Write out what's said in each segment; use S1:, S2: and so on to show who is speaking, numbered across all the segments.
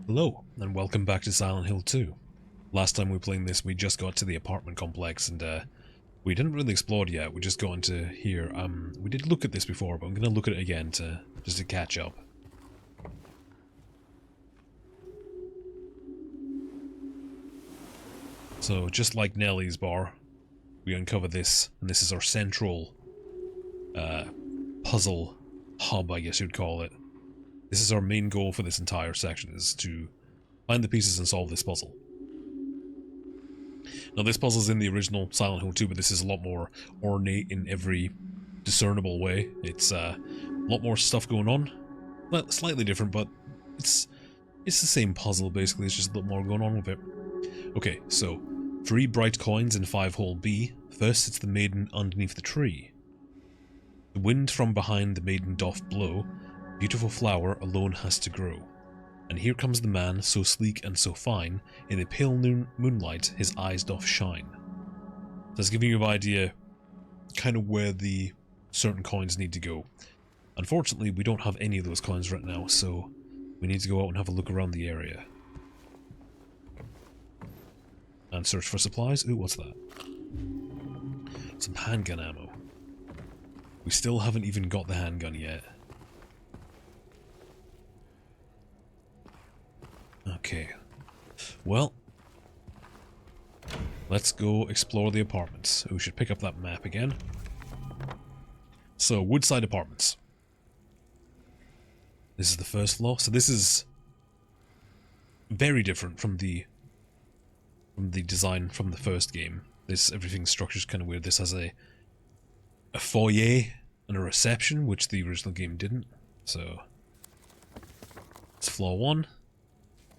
S1: Hello, and welcome back to Silent Hill 2. Last time we were playing this, we just got to the apartment complex, and we didn't really explore it yet. We just got into here. We did look at this before, but I'm going to look at it again just to catch up. So, just like Nellie's bar, we uncover this, and this is our central puzzle hub, I guess you'd call it. This is our main goal for this entire section, is to find the pieces and solve this puzzle. Now, this puzzle's in the original Silent Hill 2, but this is a lot more ornate in every discernible way. It's a lot more stuff going on. Well, slightly different, but it's the same puzzle, basically. It's just a little more going on with it. Okay, so 3 bright coins in 5-hole B. First sits the maiden underneath the tree. The wind from behind the maiden doth blow. Beautiful flower alone has to grow. And here comes the man, so sleek and so fine, in the pale moonlight his eyes doth shine. That's giving you an idea kind of where the certain coins need to go. Unfortunately, we don't have any of those coins right now, so we need to go out and have a look around the area. And search for supplies. Ooh, what's that? Some handgun ammo. We still haven't even got the handgun yet. Okay, well, let's go explore the apartments. We should pick up that map again. So, Woodside Apartments. This is the first floor. So this is very different from the design from the first game. Everything's structured kind of weird. This has a foyer and a reception, which the original game didn't. So, it's floor 1.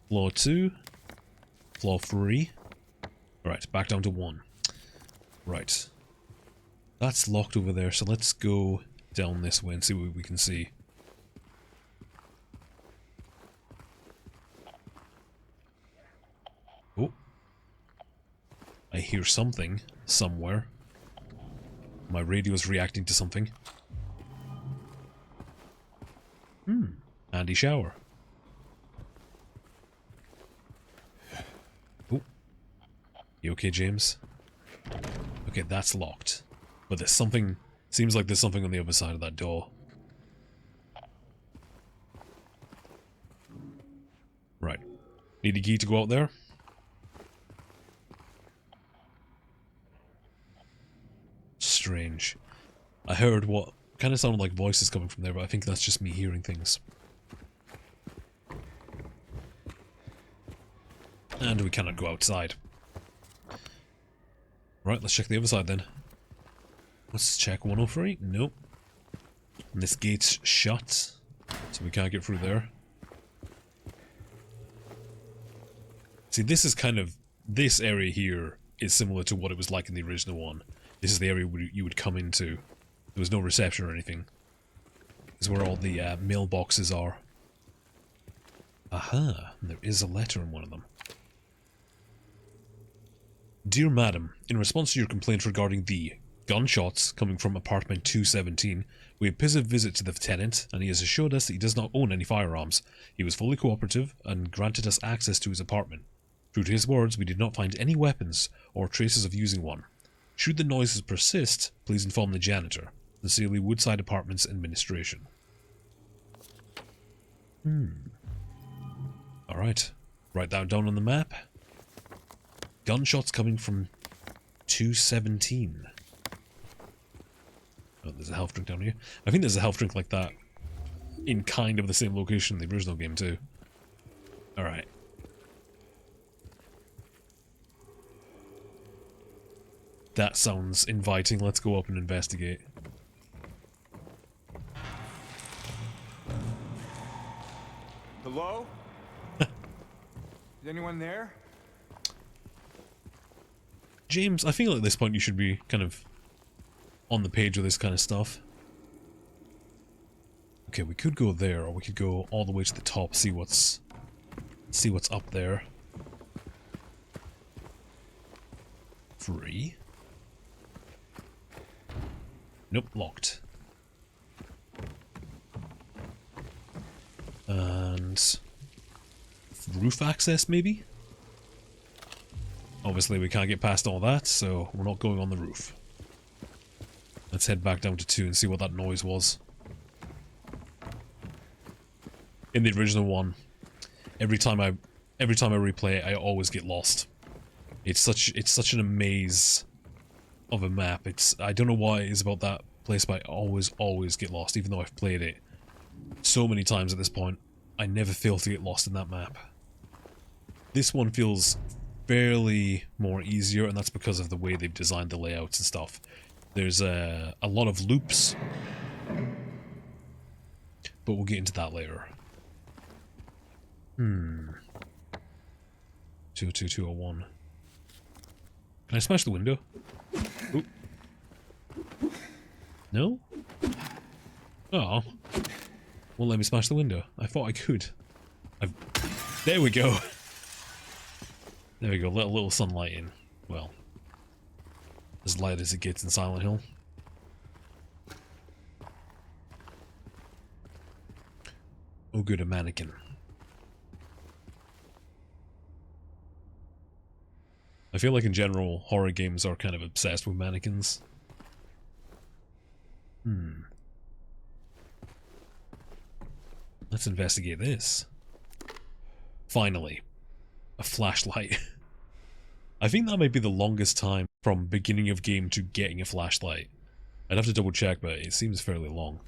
S1: Floor 2, floor 3. Right, back down to 1. Right. That's locked over there, so let's go down this way and see what we can see. Oh. I hear something somewhere. My radio's reacting to something. Handy shower. You okay, James? Okay, that's locked. But there's something... Seems like there's something on the other side of that door. Right. Need a key to go out there? Strange. I heard what kind of sounded like voices coming from there, but I think that's just me hearing things. And we cannot go outside. Right, let's check the other side then. Let's check 103. Nope. And this gate's shut, so we can't get through there. See, this is kind of... This area here is similar to what it was like in the original one. This is the area you would come into. There was no reception or anything. This is where all the mailboxes are. Aha, there is a letter in one of them. Dear Madam, in response to your complaint regarding the gunshots coming from apartment 217, we have paid a visit to the tenant, and he has assured us that he does not own any firearms. He was fully cooperative and granted us access to his apartment. True to his words, we did not find any weapons or traces of using one. Should the noises persist, please inform the janitor. Sincerely, Woodside Apartments Administration. Alright. Write that down on the map. Gunshots coming from 217. Oh, there's a health drink down here. I think there's a health drink like that in kind of the same location in the original game too. Alright. That sounds inviting. Let's go up and investigate.
S2: Hello? Is anyone there?
S1: James, I feel at this point you should be kind of on the page with this kind of stuff. Okay, we could go there, or we could go all the way to the top, see what's up there. 3. Nope, locked. And roof access, maybe? Obviously, we can't get past all that, so we're not going on the roof. Let's head back down to 2 and see what that noise was. In the original one, every time I replay it, I always get lost. It's such an amaze of a map. I don't know what it is about that place, but I always get lost, even though I've played it so many times at this point. I never fail to get lost in that map. This one feels fairly more easier, and that's because of the way they've designed the layouts and stuff. There's a lot of loops, but we'll get into that later. 20201. Can I smash the window? Oop. No? Oh. Won't let me smash the window. I thought I could. There we go. There we go. Let a little sunlight in. Well, as light as it gets in Silent Hill. Oh, good, a mannequin. I feel like in general, horror games are kind of obsessed with mannequins. Let's investigate this. Finally. A flashlight. I think that might be the longest time from beginning of game to getting a flashlight. I'd have to double check, but it seems fairly long.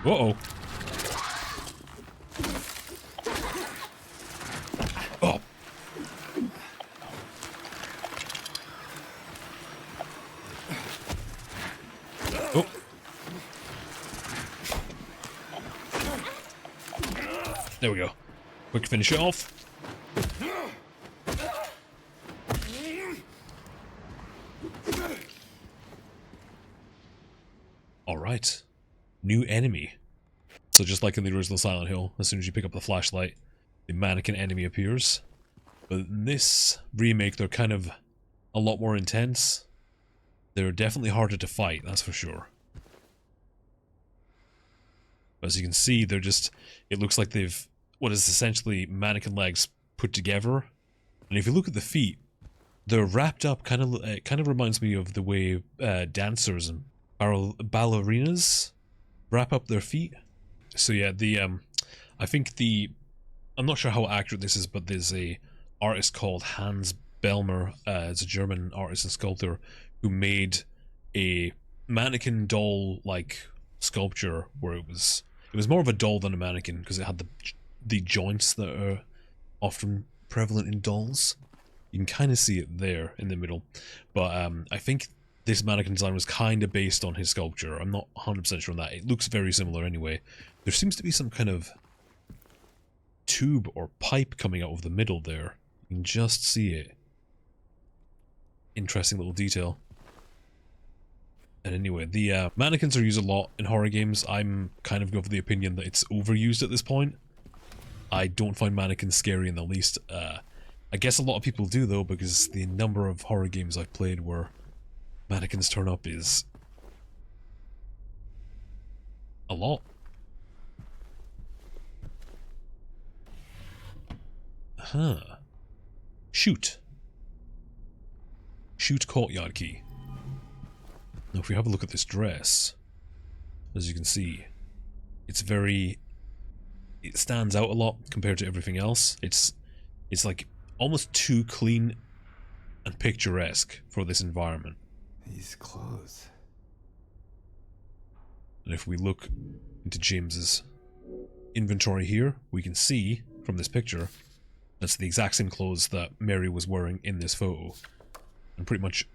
S1: Uh-oh. Oh. Oh. There we go. Quick finish it off. Alright. New enemy. So just like in the original Silent Hill, as soon as you pick up the flashlight, the mannequin enemy appears. But in this remake, they're kind of a lot more intense. They're definitely harder to fight, that's for sure. But as you can see, they're just... It looks like they've... what is essentially mannequin legs put together. And if you look at the feet, they're wrapped up, kind of reminds me of the way dancers and ballerinas wrap up their feet. So yeah, I think I'm not sure how accurate this is, but there's a artist called Hans Bellmer, it's a German artist and sculptor, who made a mannequin doll-like sculpture where it was more of a doll than a mannequin, because it had the joints that are often prevalent in dolls. You can kind of see it there in the middle, but I think this mannequin design was kind of based on his sculpture. I'm not 100% sure on that. It looks very similar anyway. There seems to be some kind of tube or pipe coming out of the middle there. You can just see it. Interesting little detail. And anyway, the mannequins are used a lot in horror games. I'm kind of of the opinion that it's overused at this point. I don't find mannequins scary in the least. I guess a lot of people do though, because the number of horror games I've played where mannequins turn up is a lot. Huh. Shoot. Shoot courtyard key. Now if we have a look at this dress, as you can see, it stands out a lot compared to everything else. It's like almost too clean and picturesque for this environment.
S2: These clothes.
S1: And if we look into James's inventory here, we can see from this picture that's the exact same clothes that Mary was wearing in this photo. And pretty much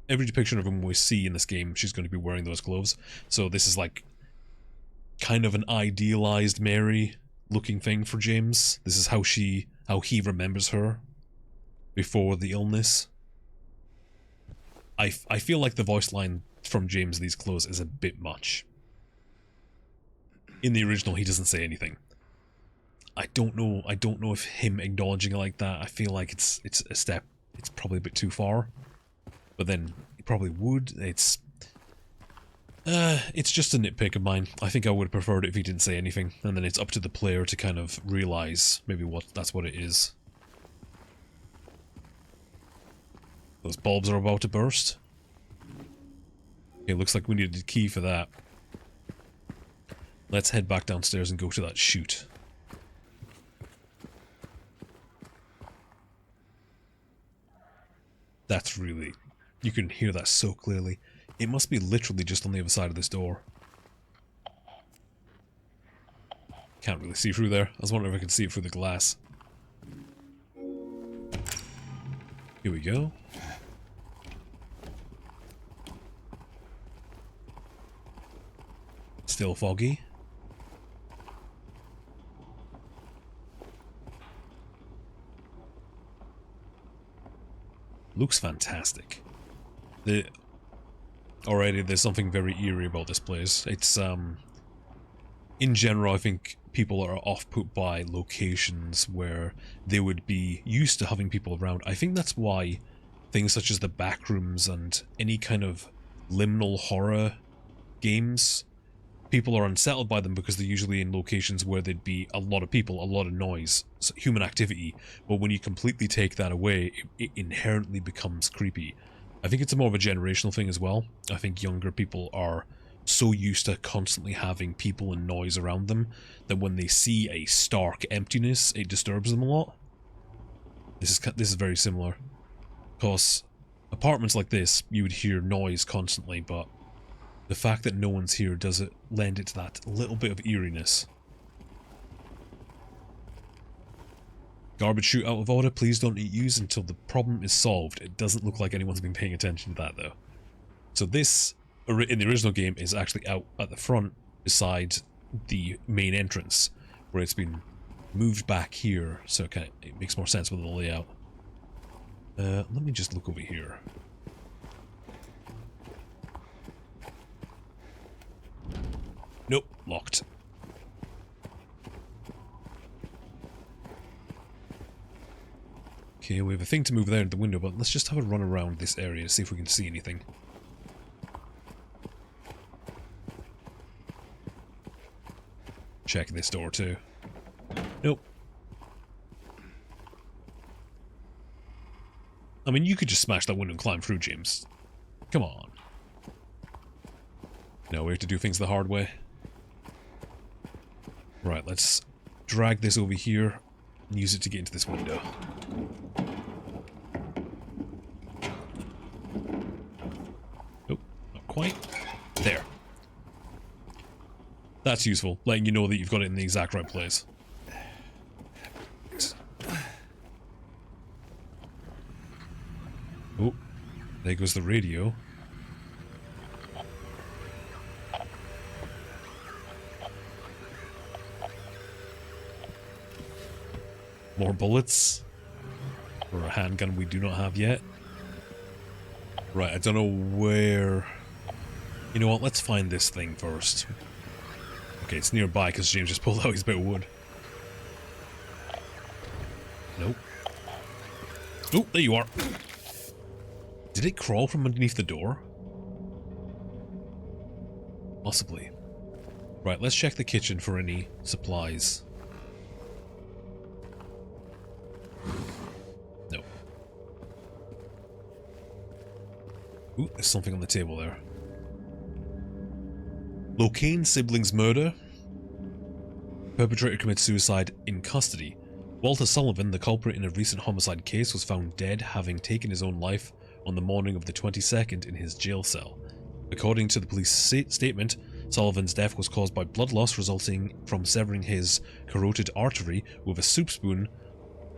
S1: every depiction of him we see in this game, she's going to be wearing those clothes. So this is like kind of an idealized Mary looking thing for James. This is how he remembers her before the illness. I feel like the voice line from James in these clothes is a bit much. In the original, he doesn't say anything. I don't know if him acknowledging it like that, I feel like it's a step, it's probably a bit too far. But then he probably would. It's just a nitpick of mine. I think I would have preferred it if he didn't say anything, and then it's up to the player to kind of realize maybe that's what it is. Those bulbs are about to burst. Okay, looks like we needed a key for that. Let's head back downstairs and go to that chute. That's really... You can hear that so clearly. It must be literally just on the other side of this door. Can't really see through there. I was wondering if I could see it through the glass. Here we go. Still foggy. Looks fantastic. Already there's something very eerie about this place. It's, in general, I think people are off-put by locations where they would be used to having people around. I think that's why things such as the backrooms and any kind of liminal horror games, people are unsettled by them because they're usually in locations where there'd be a lot of people, a lot of noise, human activity. But when you completely take that away, it inherently becomes creepy. I think it's more of a generational thing as well. I think younger people are so used to constantly having people and noise around them that when they see a stark emptiness, it disturbs them a lot. This is very similar. Because apartments like this, you would hear noise constantly, but the fact that no one's here does it lend it to that little bit of eeriness. Garbage chute out of order, please don't eat use until the problem is solved. It doesn't look like anyone's been paying attention to that though. So this, in the original game, is actually out at the front beside the main entrance, where it's been moved back here, so it makes more sense with the layout. Let me just look over here. Nope, locked. Okay, we have a thing to move there at the window, but let's just have a run around this area to see if we can see anything. Check this door too. Nope. I mean, you could just smash that window and climb through, James. Come on. No, we have to do things the hard way. Right, let's drag this over here and use it to get into this window. Nope, not quite. There. That's useful, letting you know that you've got it in the exact right place. Oh, there goes the radio. More bullets. Or a handgun we do not have yet. Right, I don't know where... You know what, let's find this thing first. Okay, it's nearby because James just pulled out his bit of wood. Nope. Oh, there you are. Did it crawl from underneath the door? Possibly. Right, let's check the kitchen for any supplies. No. Ooh, there's something on the table there. Locane siblings murder. Perpetrator commits suicide in custody. Walter Sullivan, the culprit in a recent homicide case, was found dead, having taken his own life on the morning of the 22nd in his jail cell. According to the police statement, Sullivan's death was caused by blood loss resulting from severing his carotid artery with a soup spoon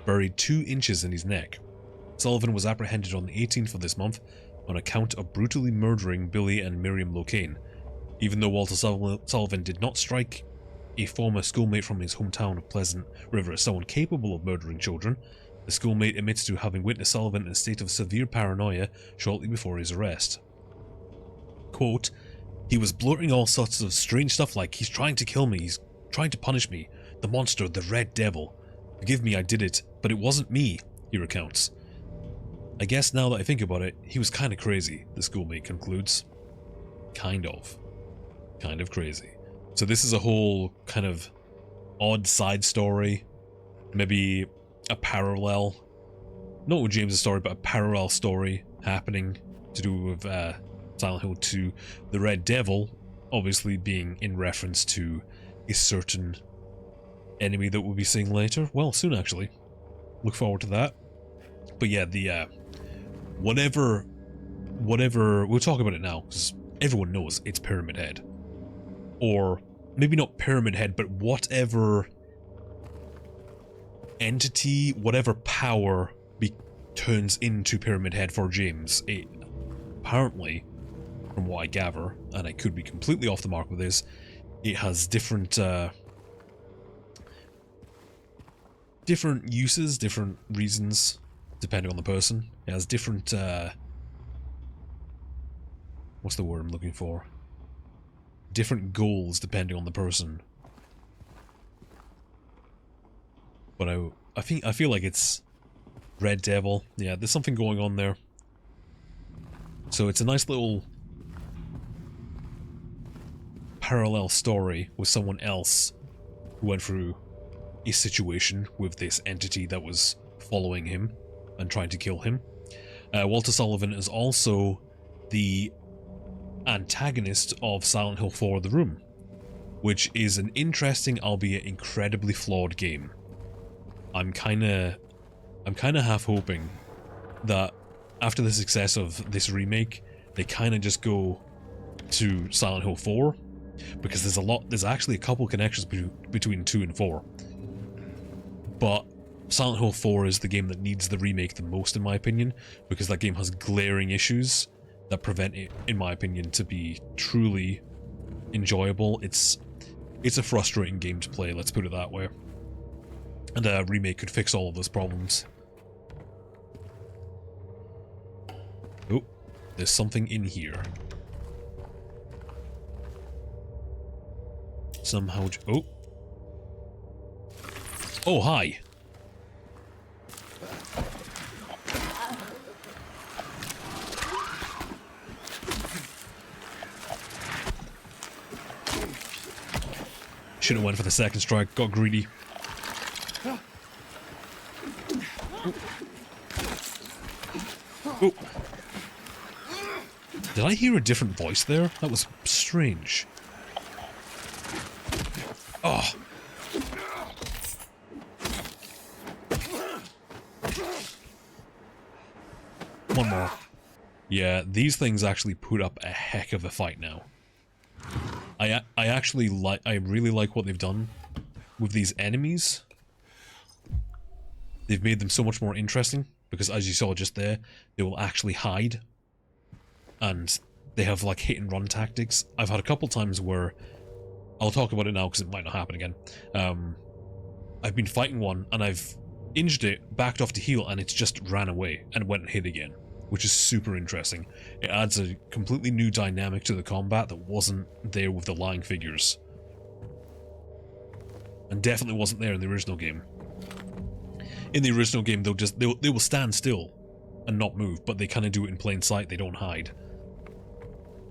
S1: buried 2 inches in his neck. Sullivan was apprehended on the 18th of this month on account of brutally murdering Billy and Miriam Locane. Even though Walter Sullivan did not strike a former schoolmate from his hometown of Pleasant River as someone capable of murdering children, the schoolmate admits to having witnessed Sullivan in a state of severe paranoia shortly before his arrest. Quote, "He was blurting all sorts of strange stuff like, 'He's trying to kill me, he's trying to punish me, the monster, the red devil. Forgive me, I did it, but it wasn't me,' he recounts. I guess now that I think about it, he was kinda crazy," the schoolmate concludes. Kind of. Kind of crazy. So this is a whole kind of odd side story, maybe a parallel, not with James' story, but a parallel story happening to do with Silent Hill 2. The Red Devil, obviously being in reference to a certain enemy that we'll be seeing later. Well, soon actually. Look forward to that. But yeah, the whatever, we'll talk about it now, because everyone knows it's Pyramid Head. Or maybe not Pyramid Head, but whatever entity, whatever power turns into Pyramid Head for James. It apparently, from what I gather, and I could be completely off the mark with this, it has different different uses, different reasons, depending on the person. It has different what's the word I'm looking for? Different goals depending on the person. But I feel like it's Red Devil. Yeah, there's something going on there. So it's a nice little parallel story with someone else who went through a situation with this entity that was following him and trying to kill him. Walter Sullivan is also the antagonist of Silent Hill 4: The Room, which is an interesting, albeit incredibly flawed game. I'm kinda half hoping that after the success of this remake, they kinda just go to Silent Hill 4, because there's actually a couple connections between 2 and 4. But Silent Hill 4 is the game that needs the remake the most, in my opinion, because that game has glaring issues that prevent it, in my opinion, to be truly enjoyable. It's a frustrating game to play, let's put it that way. And a remake could fix all of those problems. Oh, there's something in here. Somehow... Oh. Oh, hi. Should have went for the second strike, got greedy. Oh. Did I hear a different voice there? That was strange. Oh. One more. Yeah, these things actually put up a heck of a fight now. I really like what they've done with these enemies. They've made them so much more interesting, because as you saw just there, they will actually hide. And they have like hit and run tactics. I've had a couple times where, I'll talk about it now because it might not happen again. I've been fighting one and I've injured it, backed off to heal, and it's just ran away and went and hit again, which is super interesting. It adds a completely new dynamic to the combat that wasn't there with the lying figures. And definitely wasn't there in the original game. In the original game, they will stand still and not move, but they kind of do it in plain sight. They don't hide,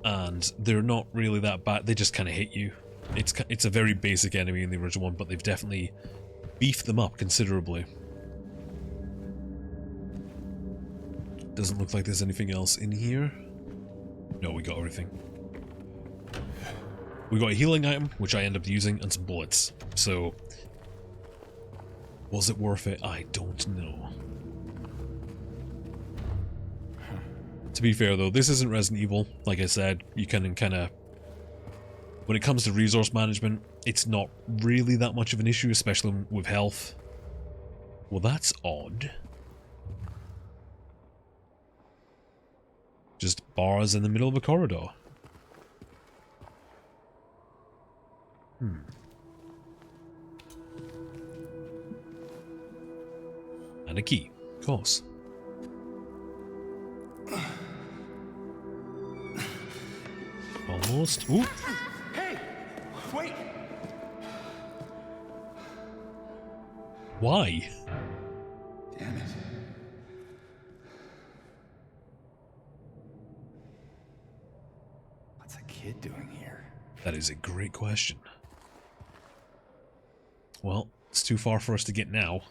S1: and they're not really that bad. They just kind of hit you. It's a very basic enemy in the original one, but they've definitely beefed them up considerably. Doesn't look like there's anything else in here. No, we got everything. We got a healing item, which I end up using, and some bullets. So, was it worth it? I don't know. To be fair though, this isn't Resident Evil. Like I said, you can kind of... When it comes to resource management, it's not really that much of an issue, especially with health. Well, that's odd. Just bars in the middle of a corridor. And a key, of course. Almost. Ooh.
S2: Hey! Wait!
S1: Why?
S2: Damn it. What's a kid doing here?
S1: That is a great question. Well, it's too far for us to get now.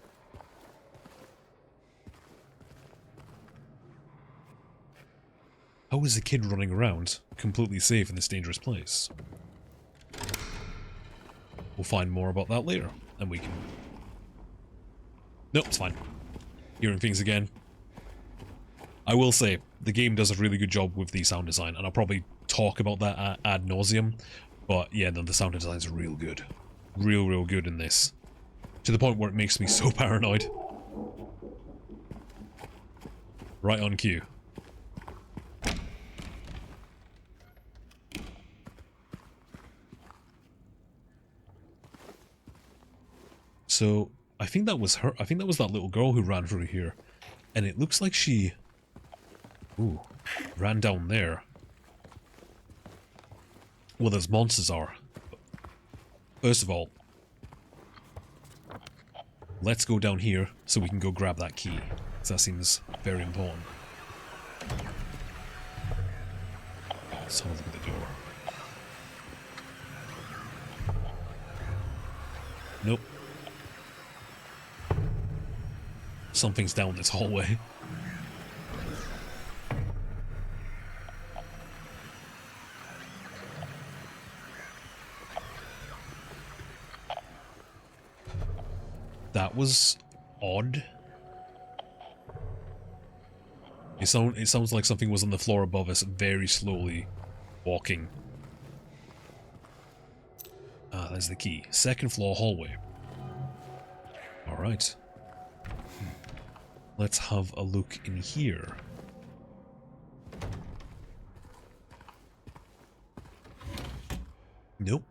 S1: How is a kid running around completely safe in this dangerous place? We'll find more about that later, and we can... Nope, it's fine. Hearing things again. I will say, the game does a really good job with the sound design, and I'll probably talk about that ad nauseum, but yeah, no, the sound design is real good. Real good in this. To the point where it makes me so paranoid. Right on cue. So, I think that was her. I think that was that little girl who ran through here. And it looks like she... Ooh, ran down there. Well, those monsters are. First of all, let's go down here so we can go grab that key. Because that seems very important. Let's have a look at the door. Nope. Something's down this hallway. That was odd. It sounds like something was on the floor above us, very slowly walking. Ah, there's the key. Second floor hallway. Alright. Let's have a look in here. Nope.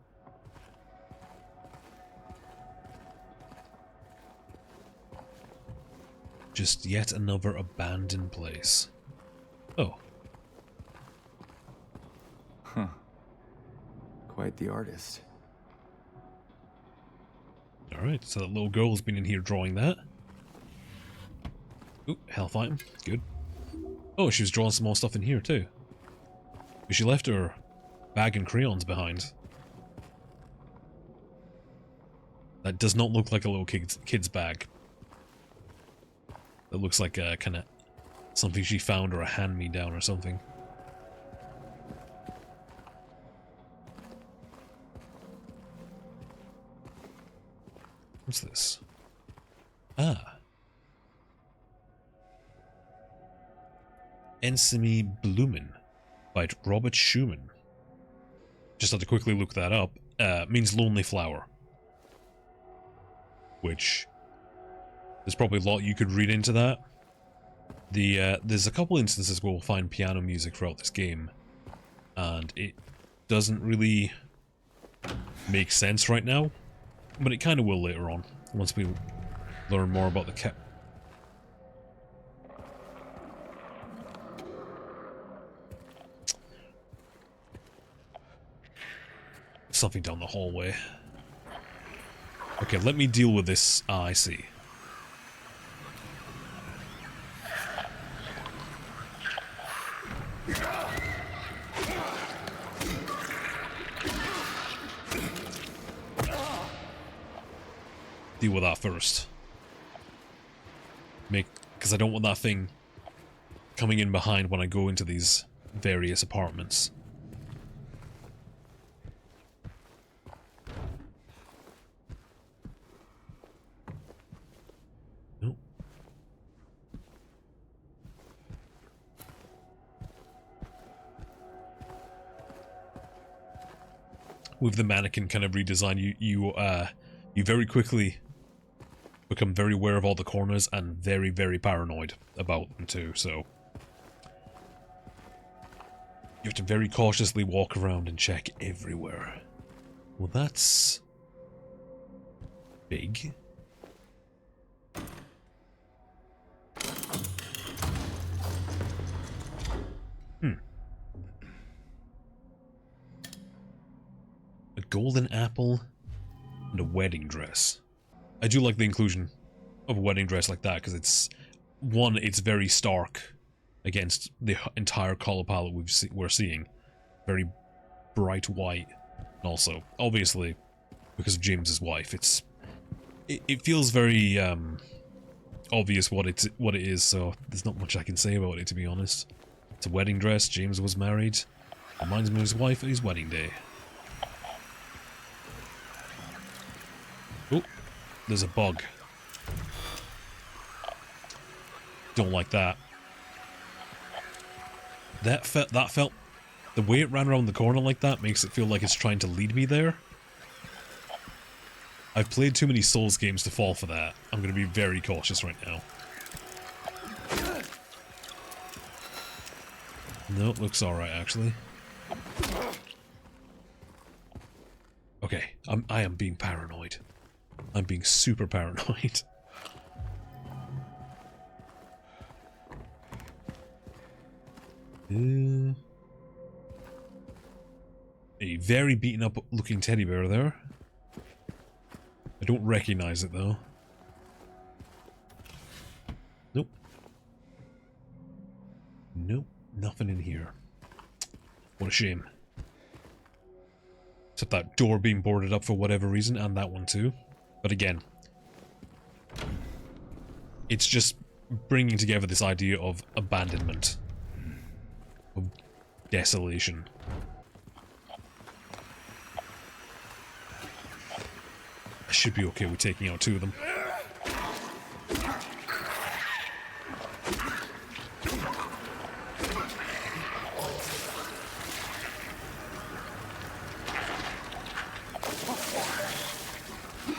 S1: Just yet another abandoned place. Oh.
S2: Huh. Quite the artist.
S1: Alright, so that little girl's been in here drawing that. Ooh, health item. Good. Oh, she was drawing some more stuff in here too. But she left her bag and crayons behind. That does not look like a little kid's bag. That looks like a kind of something she found or a hand-me-down or something. What's this? Ah. Ensemy Bloomin' by Robert Schumann. Just had to quickly look that up. Means lonely flower. Which... there's probably a lot you could read into that. There's a couple instances where we'll find piano music throughout this game. And it doesn't really make sense right now. But it kind of will later on. Once we learn more about the something down the hallway. Okay, let me deal with this. Ah, I see. Deal with that first. Because I don't want that thing coming in behind when I go into these various apartments. Nope. With the mannequin kind of redesign, you very quickly become very aware of all the corners and very, very paranoid about them too, so... you have to very cautiously walk around and check everywhere. Well, that's... big. A golden apple and a wedding dress. I do like the inclusion of a wedding dress like that, because it's... one, it's very stark against the entire color palette we're seeing. Very bright white. And also, obviously, because of James's wife, it feels very obvious what it is, so there's not much I can say about it, to be honest. It's a wedding dress, James was married. Reminds me of his wife at his wedding day. Oh, there's a bug. Don't like that. That felt... The way it ran around the corner like that makes it feel like it's trying to lead me there. I've played too many Souls games to fall for that. I'm going to be very cautious right now. No, it looks alright, actually. Okay, I am being paranoid. I'm being super paranoid. A very beaten up looking teddy bear there. I don't recognize it though. Nope. Nope, nothing in here. What a shame. Except that door being boarded up for whatever reason, and that one too. But again, it's just bringing together this idea of abandonment. Of desolation. I should be okay with taking out two of them.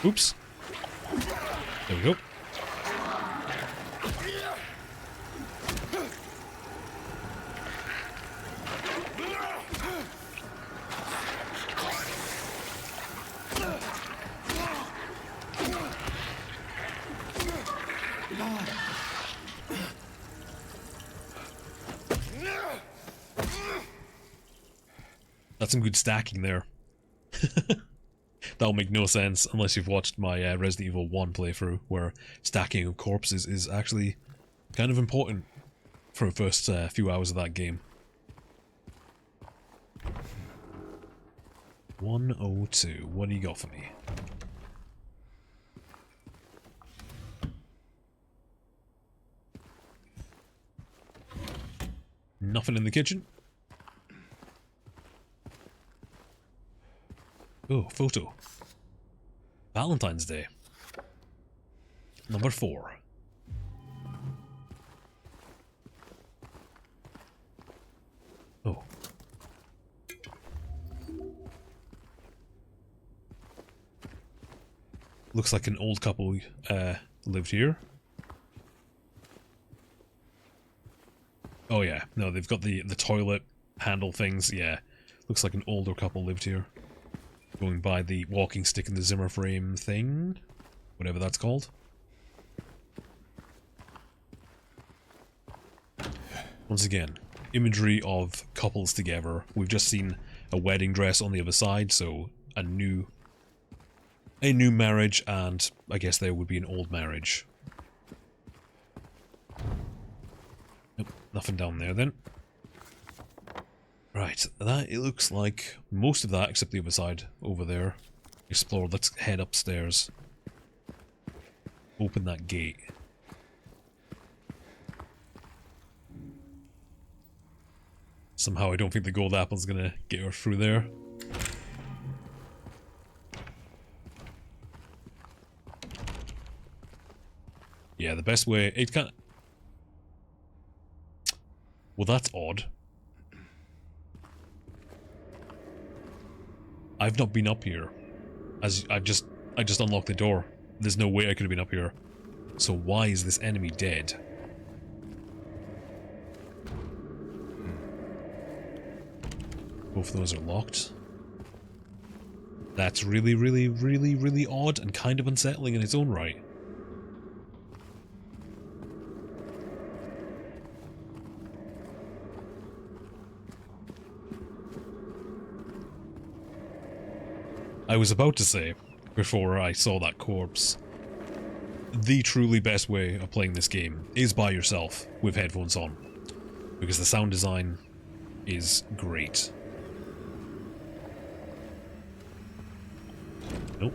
S1: Oops. There we go. That's some good stacking there. That'll make no sense unless you've watched my Resident Evil 1 playthrough, where stacking of corpses is actually kind of important for the first few hours of that game. 102. What do you got for me? Nothing in the kitchen. Oh, photo. Valentine's Day. Number 4. Oh. Looks like an old couple lived here. Oh yeah, no, they've got the toilet handle things, yeah. Looks like an older couple lived here. Going by the walking stick and the Zimmer frame thing. Whatever that's called. Once again, imagery of couples together. We've just seen a wedding dress on the other side, so a new marriage, and I guess there would be an old marriage. Nope, nothing down there then. Right, that it looks like most of that except the other side over there. Explore, let's head upstairs. Open that gate. Somehow I don't think the gold apple's gonna get her through there. Yeah, the best way, it can't... Well, that's odd. I've not been up here. As I just unlocked the door. There's no way I could have been up here. So why is this enemy dead? Both of those are locked. That's really, really, really, really odd and kind of unsettling in its own right. I was about to say, before I saw that corpse, the truly best way of playing this game is by yourself with headphones on, because the sound design is great. Nope.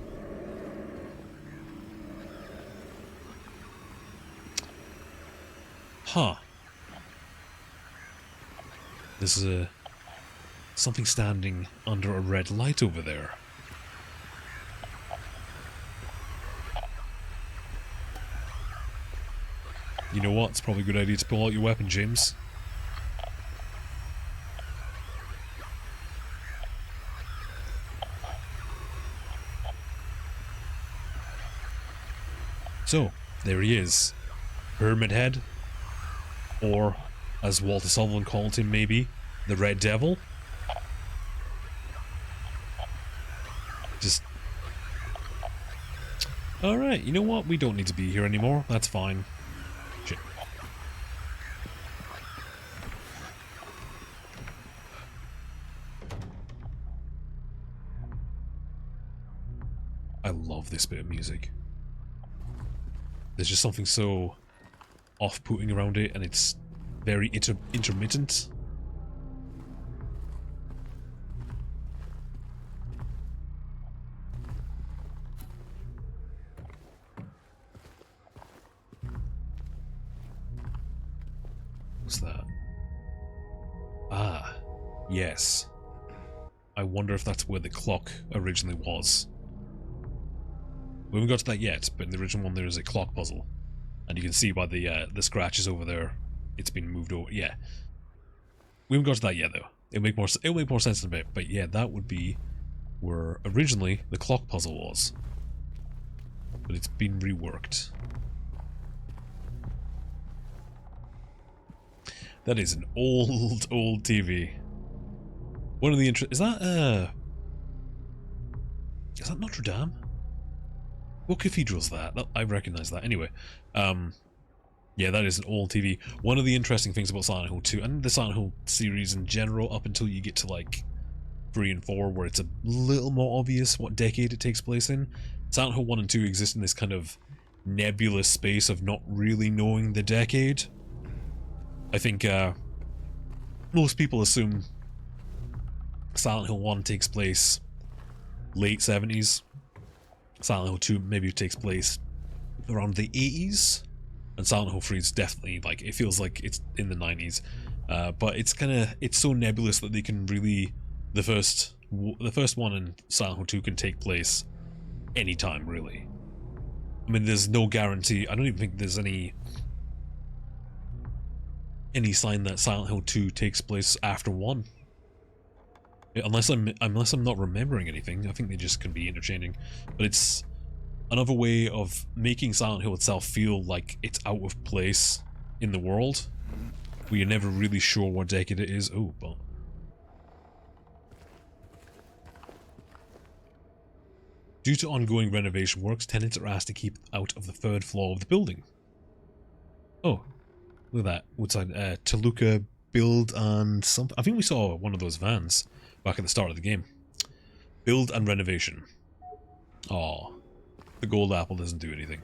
S1: Huh. There's something standing under a red light over there. You know what? It's probably a good idea to pull out your weapon, James. So, there he is. Pyramid Head. Or, as Walter Sullivan called him maybe, the Red Devil. Just... Alright, you know what? We don't need to be here anymore. That's fine. Shit. I love this bit of music. There's just something so off-putting around it, and it's very intermittent. What's that? Ah, yes. I wonder if that's where the clock originally was. We haven't got to that yet, but in the original one there is a clock puzzle. And you can see by the scratches over there, it's been moved over. Yeah. We haven't got to that yet though. It'll make more sense in a bit, but yeah, that would be where originally the clock puzzle was. But it's been reworked. That is an old TV. One of the is that Notre Dame? What cathedral's that? I recognize that. Anyway, yeah, that is an old TV. One of the interesting things about Silent Hill 2, and the Silent Hill series in general, up until you get to like 3 and 4, where it's a little more obvious what decade it takes place in, Silent Hill 1 and 2 exist in this kind of nebulous space of not really knowing the decade. I think most people assume Silent Hill 1 takes place late 70s. Silent Hill 2 maybe takes place around the 80s. And Silent Hill 3 is definitely, like, it feels like it's in the 90s. But it's so nebulous that they can really... The first one in Silent Hill 2 can take place anytime, really. I mean, there's no guarantee. I don't even think there's any sign that Silent Hill 2 takes place after 1. Unless I'm not remembering anything. I think they just can be interchanging. But it's another way of making Silent Hill itself feel like it's out of place in the world. Where you're never really sure what decade it is. Oh, but... Due to ongoing renovation works, tenants are asked to keep out of the 3rd floor of the building. Oh, look at that. What's that? Toluca build and something. I think we saw one of those vans back at the start of the game. Build and renovation. Aw. The gold apple doesn't do anything.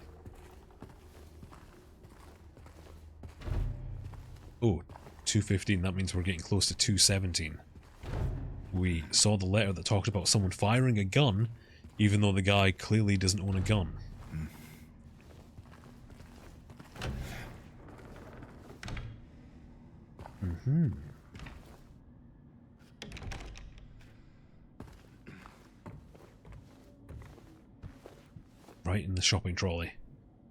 S1: Oh, 215. That means we're getting close to 217. We saw the letter that talked about someone firing a gun, even though the guy clearly doesn't own a gun. Mm-hmm. Right in the shopping trolley.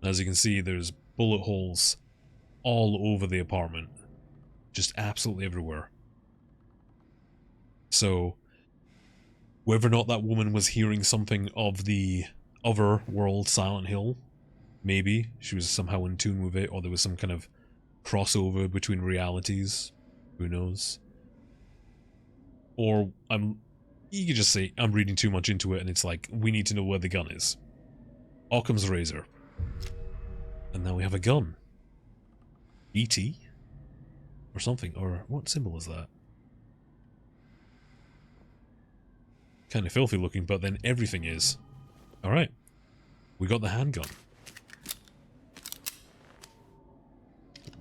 S1: As you can see, there's bullet holes all over the apartment. Just absolutely everywhere. So, whether or not that woman was hearing something of the other world, Silent Hill, maybe she was somehow in tune with it, or there was some kind of crossover between realities. Who knows? Or you could just say I'm reading too much into it, and it's like we need to know where the gun is. Occam's razor. And now we have a gun. E.T. or something. Or what symbol is that? Kind of filthy looking, but then everything is. Alright. We got the handgun.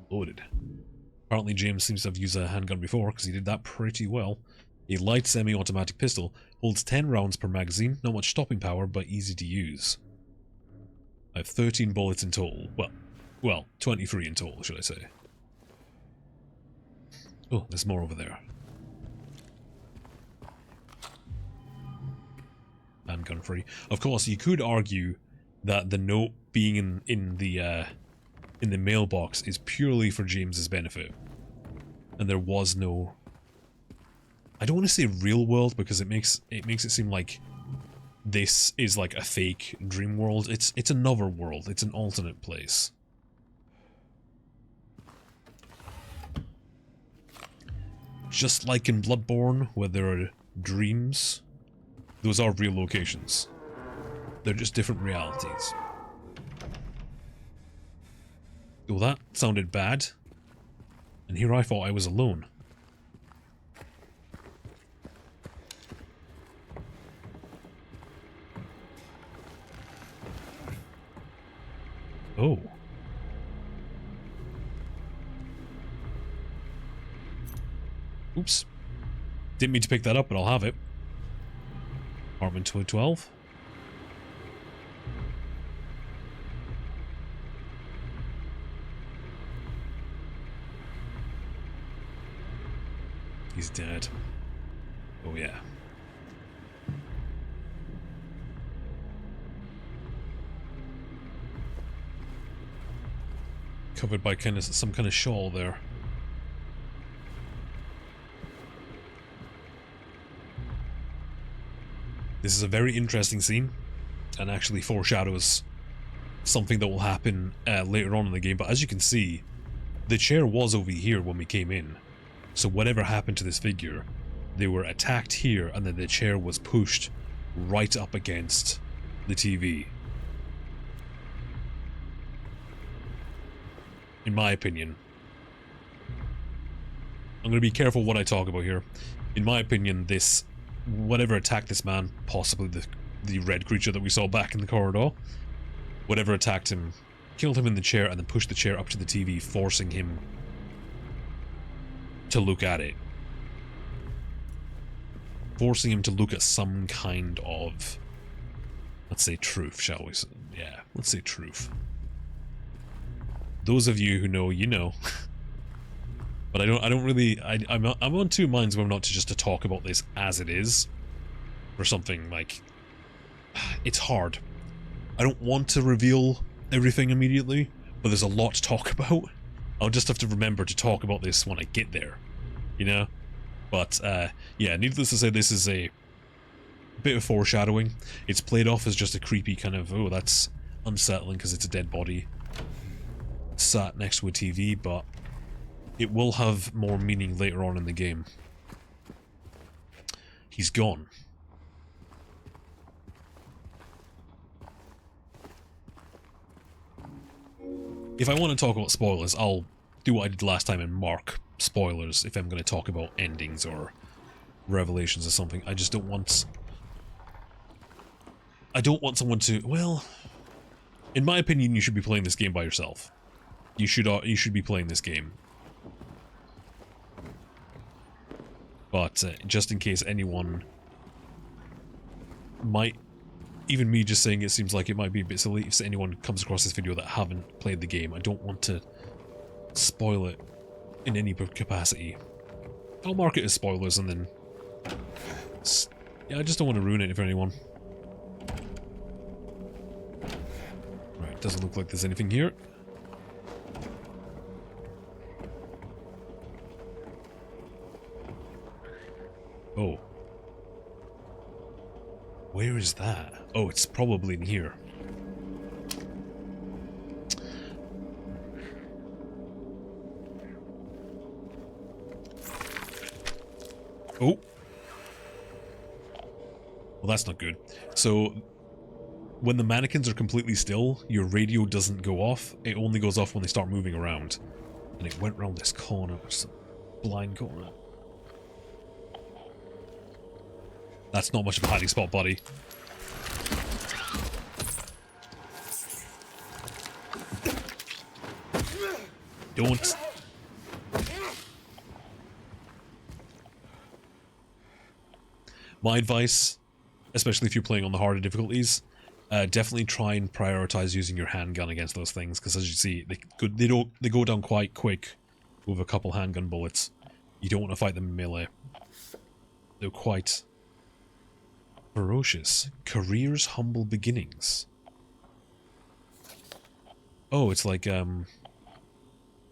S1: Loaded. Apparently James seems to have used a handgun before, because he did that pretty well. A light semi-automatic pistol. Holds 10 rounds per magazine. Not much stopping power, but easy to use. I have 13 bullets in total. Well, 23 in total, should I say. Oh, there's more over there. Handgun free. Of course, you could argue that the note being in the mailbox is purely for James's benefit, and there was no. I don't want to say real world because it makes it seem like this is like a fake dream world. It's another world. It's an alternate place. Just like in Bloodborne, where there are dreams, those are real locations. They're just different realities. Oh, that sounded bad. And here I thought I was alone. Oh. Oops. Didn't mean to pick that up, but I'll have it. Apartment 212. He's dead. Oh yeah. Covered by some kind of shawl there. This is a very interesting scene, and actually foreshadows something that will happen later on in the game. But as you can see, the chair was over here when we came in. So whatever happened to this figure, they were attacked here, and then the chair was pushed right up against the TV. In my opinion. I'm going to be careful what I talk about here. In my opinion, whatever attacked this man, possibly the red creature that we saw back in the corridor, whatever attacked him, killed him in the chair and then pushed the chair up to the TV, forcing him to look at it. Forcing him to look at some kind of, let's say, truth, shall we say? Yeah, let's say truth. Those of you who know, you know. But I don't really, I'm on two minds whether or not to talk about this as it is, or something like, it's hard. I don't want to reveal everything immediately, but there's a lot to talk about. I'll just have to remember to talk about this when I get there, you know? But, yeah, needless to say, this is a bit of foreshadowing. It's played off as just a creepy kind of, oh, that's unsettling because it's a dead body sat next to a TV, but it will have more meaning later on in the game. He's gone. If I want to talk about spoilers, I'll do what I did last time and mark spoilers if I'm going to talk about endings or revelations or something. I just don't want... I don't want someone to... Well, in my opinion, you should be playing this game by yourself. You should be playing this game. But just in case anyone might... Even me just saying it seems like it might be a bit silly. If anyone comes across this video that haven't played the game, I don't want to spoil it in any capacity. I'll mark it as spoilers and then... Yeah, I just don't want to ruin it for anyone. Right, doesn't look like there's anything here. Oh. Where is that? Oh, it's probably in here. Oh. Well, that's not good. So, when the mannequins are completely still, your radio doesn't go off. It only goes off when they start moving around. And it went around this corner, which is a blind corner. That's not much of a hiding spot, buddy. Don't. My advice, especially if you're playing on the harder difficulties, definitely try and prioritize using your handgun against those things, because as you see, they go down quite quick with a couple handgun bullets. You don't want to fight them in melee. They're quite ferocious. Career's humble beginnings. Oh, it's like, it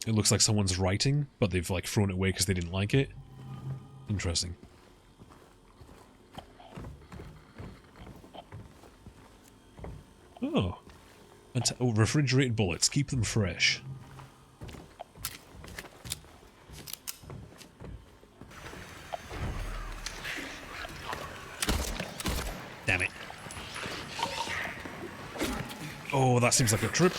S1: looks like someone's writing, but they've, like, thrown it away because they didn't like it. Interesting. Oh. Oh, refrigerated bullets. Keep them fresh. Damn it. Oh, that seems like a trick.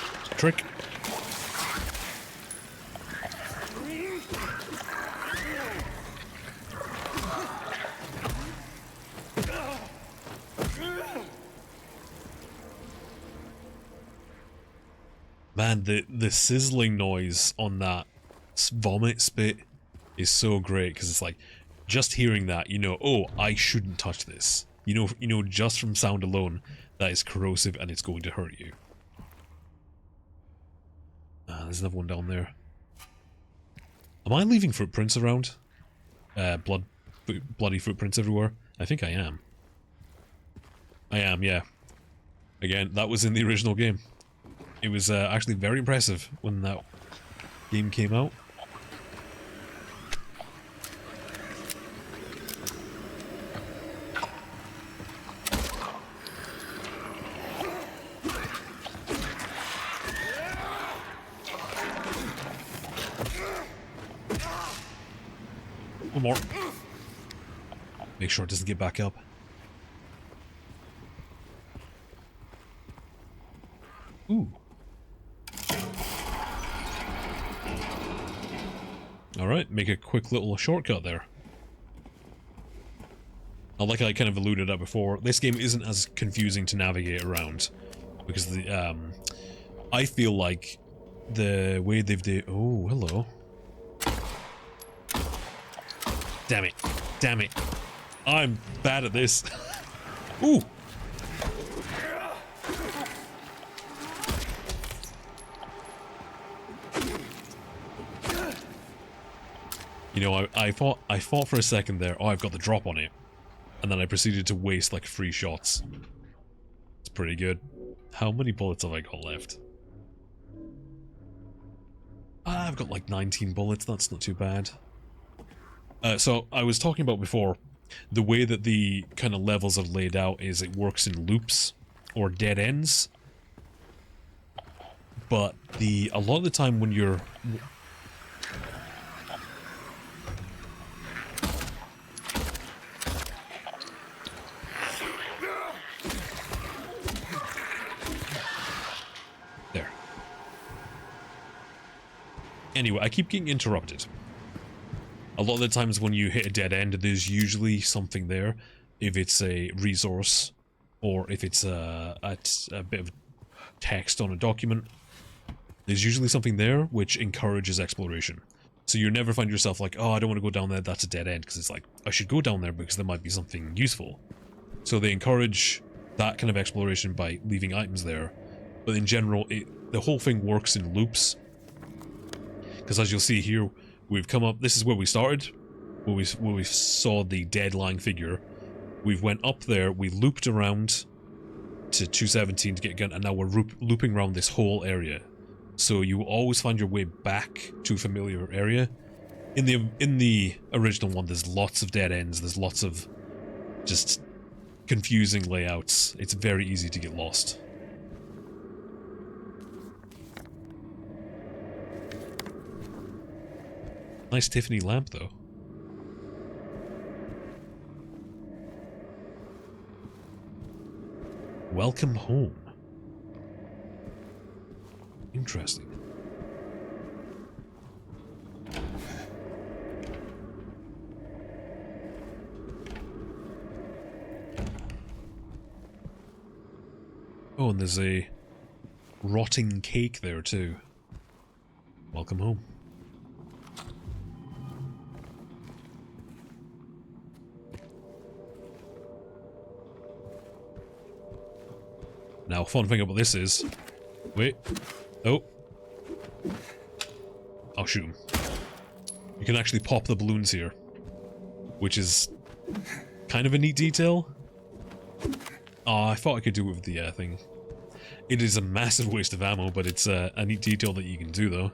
S1: Man, the sizzling noise on that vomit spit is so great, because it's like, just hearing that, you know, oh, I shouldn't touch this. You know, just from sound alone, that is corrosive and it's going to hurt you. There's another one down there. Am I leaving footprints around? Bloody footprints everywhere? I think I am. I am, yeah. Again, that was in the original game. It was actually very impressive when that game came out. One more. Make sure it doesn't get back up. Ooh. Alright, make a quick little shortcut there. Like I kind of alluded at before, this game isn't as confusing to navigate around. Because the, I feel like the way they've oh, hello. Damn it. Damn it. I'm bad at this. Ooh! You know, I thought for a second there, oh, I've got the drop on it. And then I proceeded to waste like 3 shots. It's pretty good. How many bullets have I got left? I've got like 19 bullets, that's not too bad. So I was talking about before, the way that the kind of levels are laid out is it works in loops or dead ends. But a lot of the time when you're... There. Anyway, I keep getting interrupted. A lot of the times when you hit a dead end, there's usually something there. If it's a resource, or if it's a bit of text on a document, there's usually something there which encourages exploration. So you never find yourself like, oh, I don't want to go down there, that's a dead end, because it's like, I should go down there because there might be something useful. So they encourage that kind of exploration by leaving items there. But in general, the whole thing works in loops. Because as you'll see here, we've come up, this is where we started, where we saw the dead lying figure. We've went up there, we looped around to 217 to get a gun, and now we're looping around this whole area. So you will always find your way back to a familiar area. In the original one, there's lots of dead ends, there's lots of just confusing layouts. It's very easy to get lost. Nice Tiffany lamp, though. Welcome home. Interesting. Oh, and there's a rotting cake there, too. Welcome home. Now, fun thing about this is... Wait. Oh. I'll shoot him. You can actually pop the balloons here. Which is kind of a neat detail. Oh, I thought I could do it with the thing. It is a massive waste of ammo, but it's a neat detail that you can do, though.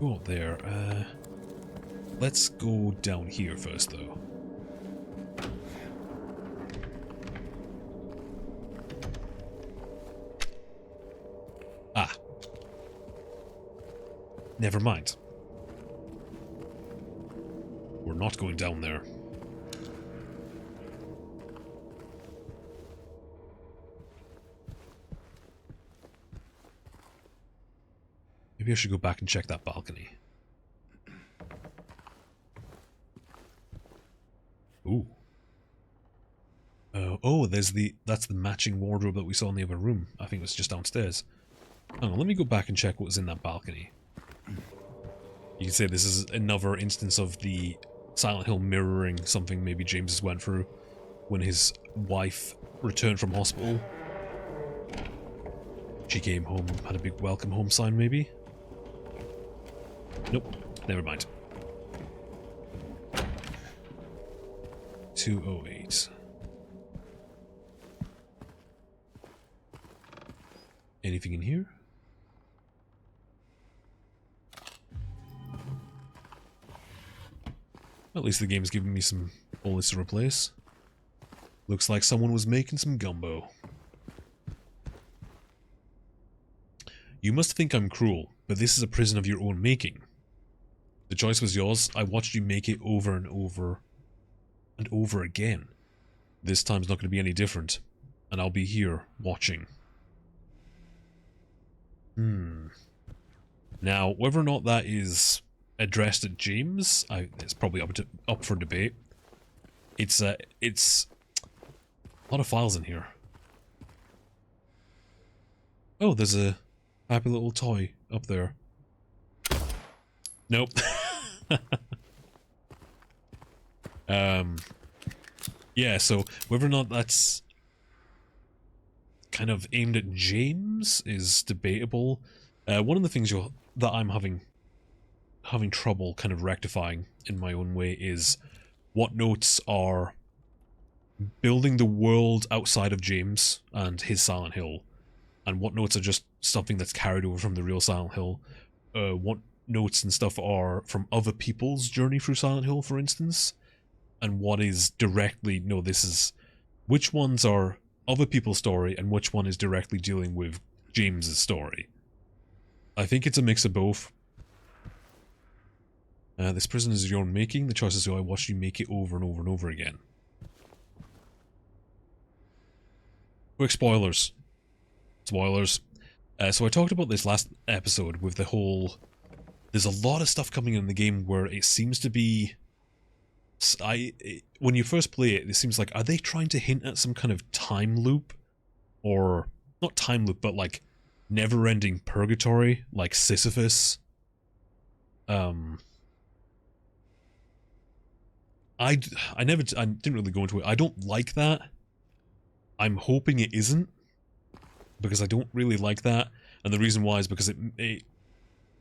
S1: Go up there. Let's go down here first, though. Ah. Never mind. We're not going down there. Maybe I should go back and check that balcony. Ooh. Oh, that's the matching wardrobe that we saw in the other room. I think it was just downstairs. Hang on, let me go back and check what was in that balcony. You can say this is another instance of the Silent Hill mirroring something maybe James went through when his wife returned from hospital. She came home, had a big welcome home sign maybe? Nope, never mind. 208. Anything in here? At least the game's giving me some bullets to replace. Looks like someone was making some gumbo. You must think I'm cruel, but this is a prison of your own making. The choice was yours. I watched you make it over and over and over again. This time's not going to be any different, and I'll be here watching. Now, whether or not that is addressed at James, it's probably up for debate. It's a lot of files in here. Oh, there's a happy little toy up there. Nope. Yeah, so whether or not that's kind of aimed at James is debatable. One of the things that I'm having trouble kind of rectifying in my own way is what notes are building the world outside of James and his Silent Hill, and what notes are just something that's carried over from the real Silent Hill. What notes and stuff are from other people's journey through Silent Hill, for instance, and what is directly, no, this is, which ones are other people's story and which one is directly dealing with James's story. I think it's a mix of both. This prison is your own making. The choice is I watched you make it over and over and over again. Quick spoilers. Spoilers. So I talked about this last episode with the whole... There's a lot of stuff coming in the game where it seems to be... when you first play it, it seems like, are they trying to hint at some kind of time loop? Or, not time loop, but like never-ending purgatory, like Sisyphus. I didn't really go into it. I don't like that. I'm hoping it isn't, because I don't really like that, and the reason why is because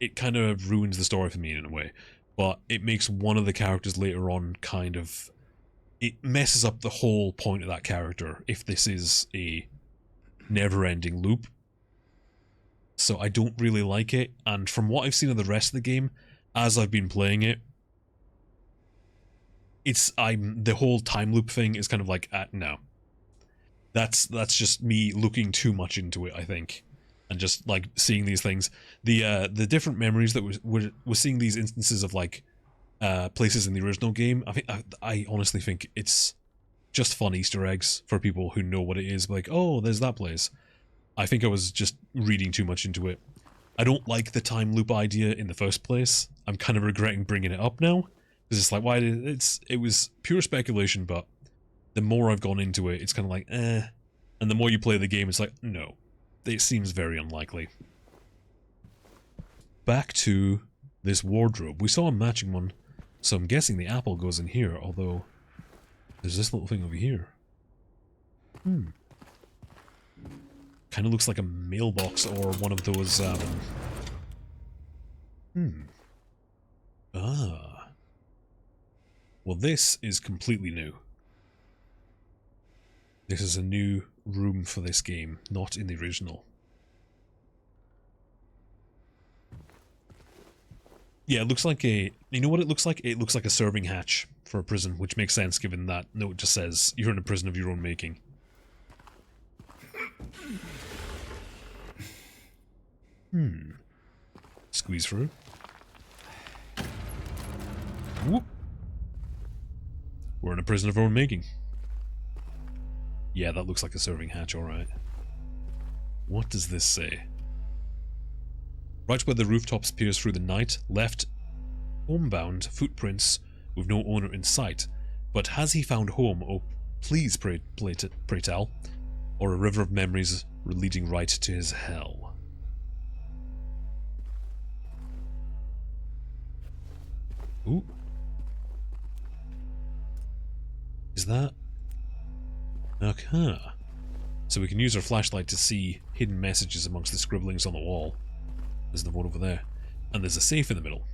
S1: it kind of ruins the story for me in a way. But it makes one of the characters later on kind of... It messes up the whole point of that character if this is a never-ending loop. So I don't really like it, and from what I've seen of the rest of the game, as I've been playing it, the whole time loop thing is kind of like, no. That's just me looking too much into it, I think. And just, like, seeing these things. The different memories that we're seeing these instances of, like, places in the original game, I honestly think it's just fun Easter eggs for people who know what it is. Like, oh, there's that place. I think I was just reading too much into it. I don't like the time loop idea in the first place. I'm kind of regretting bringing it up now. Because it's like, why did it was pure speculation, but the more I've gone into it, it's kind of like, eh. And the more you play the game, it's like, no. It seems very unlikely. Back to this wardrobe. We saw a matching one, so I'm guessing the apple goes in here, although there's this little thing over here. Kind of looks like a mailbox or one of those, Ah. Well, this is completely new. This is a new room for this game, not in the original. Yeah, it looks like a... You know what it looks like? It looks like a serving hatch for a prison, which makes sense given that note just says you're in a prison of your own making. Squeeze through. Whoop. We're in a prison of our own making. Yeah, that looks like a serving hatch, alright. What does this say? Right where the rooftops pierce through the night, left homebound footprints with no owner in sight. But has he found home? Oh, please, pray tell. Or a river of memories leading right to his hell. Ooh. Is that... Okay. So we can use our flashlight to see hidden messages amongst the scribblings on the wall. There's the one over there. And there's a safe in the middle.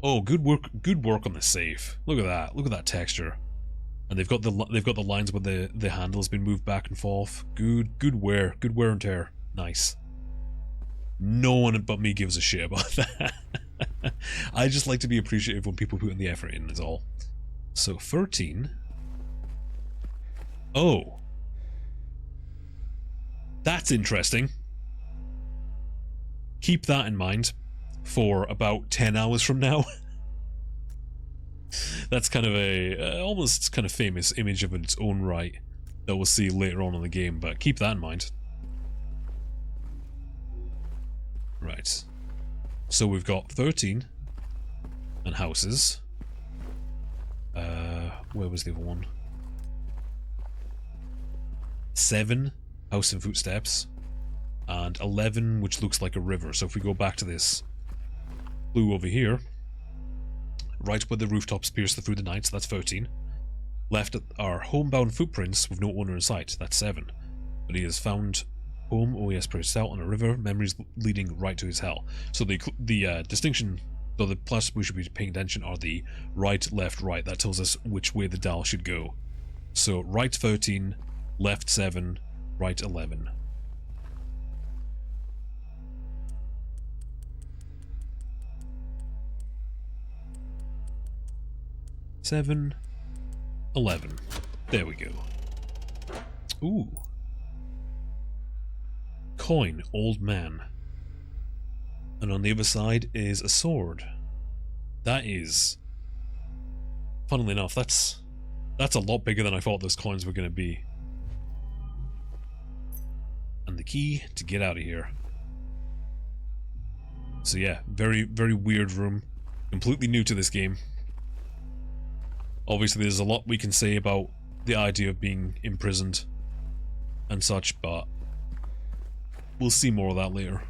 S1: Oh, good work on the safe. Look at that. Look at that texture. And they've got the lines where the handle's been moved back and forth. Good wear and tear. Nice. No one but me gives a shit about that. I just like to be appreciative when people put in the effort in, is all. So 13. Oh. That's interesting. Keep that in mind for about 10 hours from now. That's kind of a almost kind of famous image of its own right that we'll see later on in the game, but keep that in mind. Right. So we've got 13 and houses. Where was the other one? 7 house and footsteps. And 11, which looks like a river. So if we go back to this clue over here, right where the rooftops pierce through the night, so that's 13. Left are homebound footprints with no owner in sight, that's 7. But he has found home, oh yes, pressed out on a river, memories leading right to his hell. So the distinction, though the plus we should be paying attention, are the right, left, right. That tells us which way the dial should go. So right 13, left 7, right 11. Seven, 11. There we go. Ooh. Coin, old man. And on the other side is a sword. That is... Funnily enough, that's a lot bigger than I thought those coins were going to be. And the key to get out of here. So yeah, very, very weird room. Completely new to this game. Obviously there's a lot we can say about the idea of being imprisoned and such, but we'll see more of that later.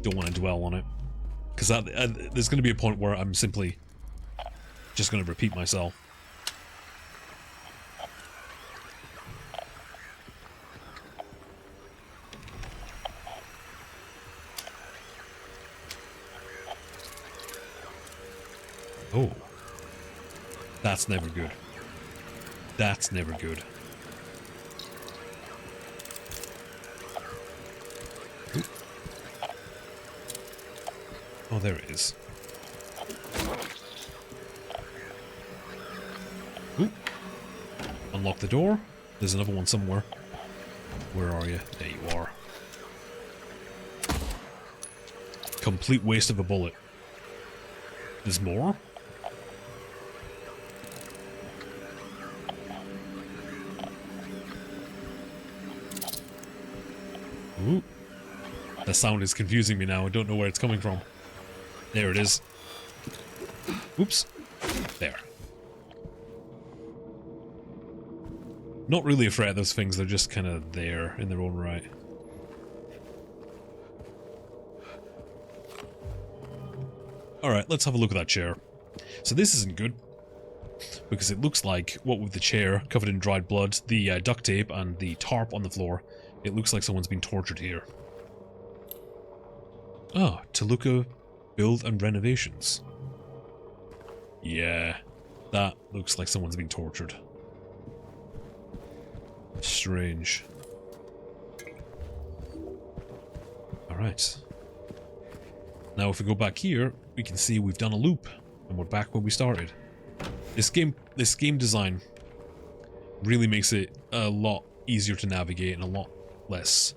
S1: Don't want to dwell on it. Because there's going to be a point where I'm simply just going to repeat myself. Oh. That's never good. That's never good. Ooh. Oh, there it is. Ooh. Unlock the door. There's another one somewhere. Where are you? There you are. Complete waste of a bullet. There's more? Ooh. The sound is confusing me now. I don't know where it's coming from. There it is. Oops. There. Not really afraid of those things. They're just kind of there in their own right. Alright, let's have a look at that chair. So this isn't good. because it looks like, what with the chair covered in dried blood, the duct tape, and the tarp on the floor, it looks like someone's been tortured here. Ah, Toluca Build and Renovations. Yeah, that looks like someone's been tortured. Strange. Alright. Now if we go back here, we can see we've done a loop, and we're back where we started. This game design really makes it a lot easier to navigate and a lot less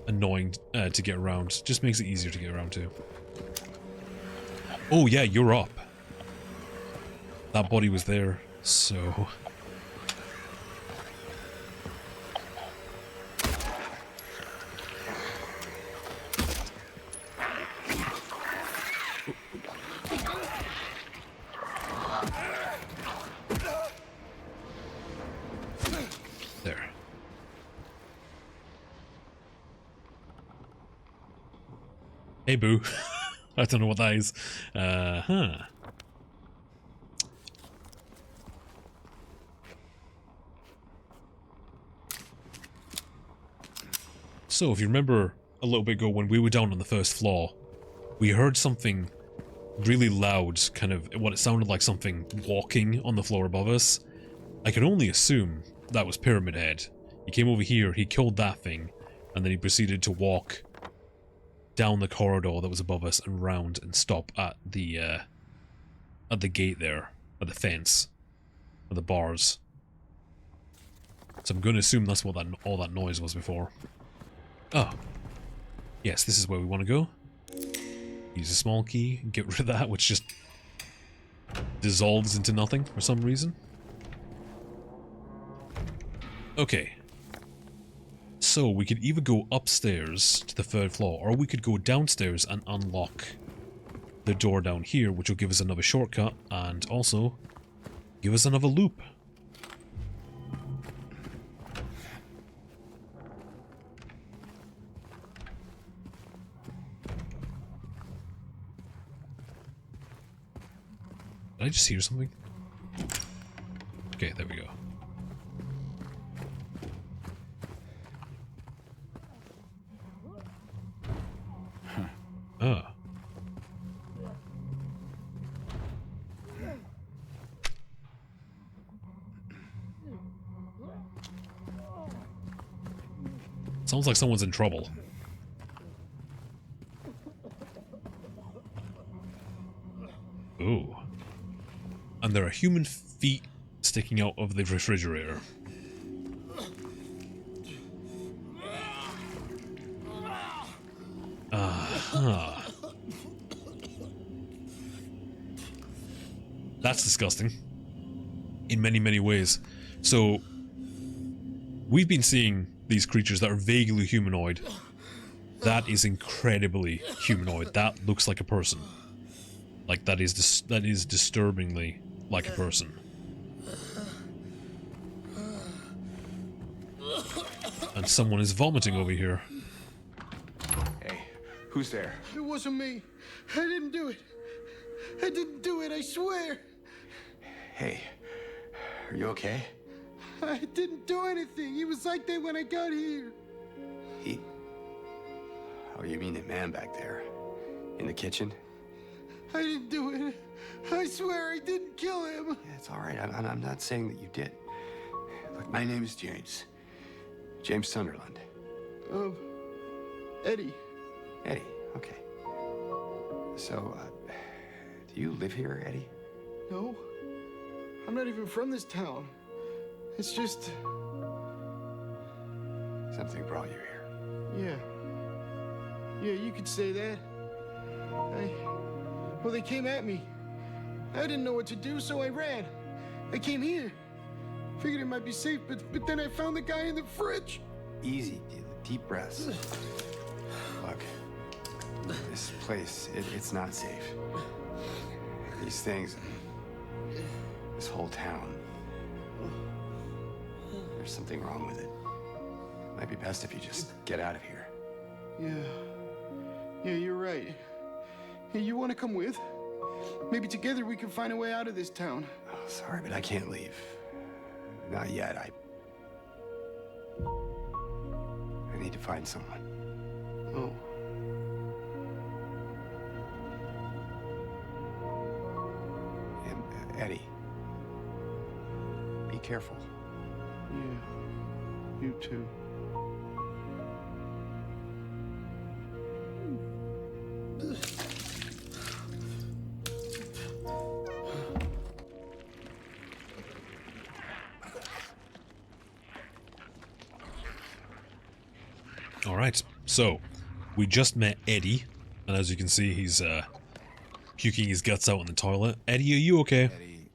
S1: annoying to get around. Just makes it easier to get around to. Oh yeah, you're up. That body was there, so... There. Hey, boo. I don't know what that is. Huh. So, if you remember a little bit ago when we were down on the first floor, we heard something really loud, kind of what it sounded like something walking on the floor above us. I can only assume that was Pyramid Head. He came over here, he killed that thing, and then he proceeded to walk down the corridor that was above us and round and stop at the gate there, at the fence, at the bars. So I'm going to assume that's what all that noise was before. Oh. Yes, this is where we want to go. Use a small key, get rid of that, which just dissolves into nothing for some reason. Okay. So, we could either go upstairs to the third floor, or we could go downstairs and unlock the door down here, which will give us another shortcut, and also give us another loop. Did I just hear something? Okay, there we go. Ah. Sounds like someone's in trouble. Ooh. And there are human feet sticking out of the refrigerator. Uh-huh. That's disgusting. In many, many ways. So, we've been seeing these creatures that are vaguely humanoid. That is incredibly humanoid. That looks like a person. Like, that is disturbingly like a person. And someone is vomiting over here.
S2: Hey, who's there?
S3: It wasn't me. I didn't do it. I didn't do it, I swear.
S2: Hey, are you okay?
S3: I didn't do anything. He was like that when I got here.
S2: He... Oh, you mean the man back there? In the kitchen?
S3: I didn't do it. I swear I didn't kill him.
S2: Yeah, it's all right. I'm not saying that you did. Look, my name is James. James Sunderland.
S3: Eddie.
S2: Eddie, okay. So, do you live here, Eddie?
S3: No. I'm not even from this town. It's just...
S2: Something brought you here.
S3: Yeah. Yeah, you could say that. Well, they came at me. I didn't know what to do, so I ran. I came here. Figured it might be safe, but then I found the guy in the fridge.
S2: Easy, deep breaths. Look, this place, it's not safe. These things, this whole town, there's something wrong with it. Might be best if you just get out of here.
S3: Yeah, you're right. Hey, you want to come with? Maybe together we can find a way out of this town.
S2: Oh, Sorry, but I can't leave. Not yet. I need to find someone.
S3: Oh.
S2: And Eddie, be careful.
S3: Yeah. You too.
S1: Alright, so we just met Eddie, and as you can see, he's puking his guts out in the toilet. Eddie, are you okay?
S2: Eddie,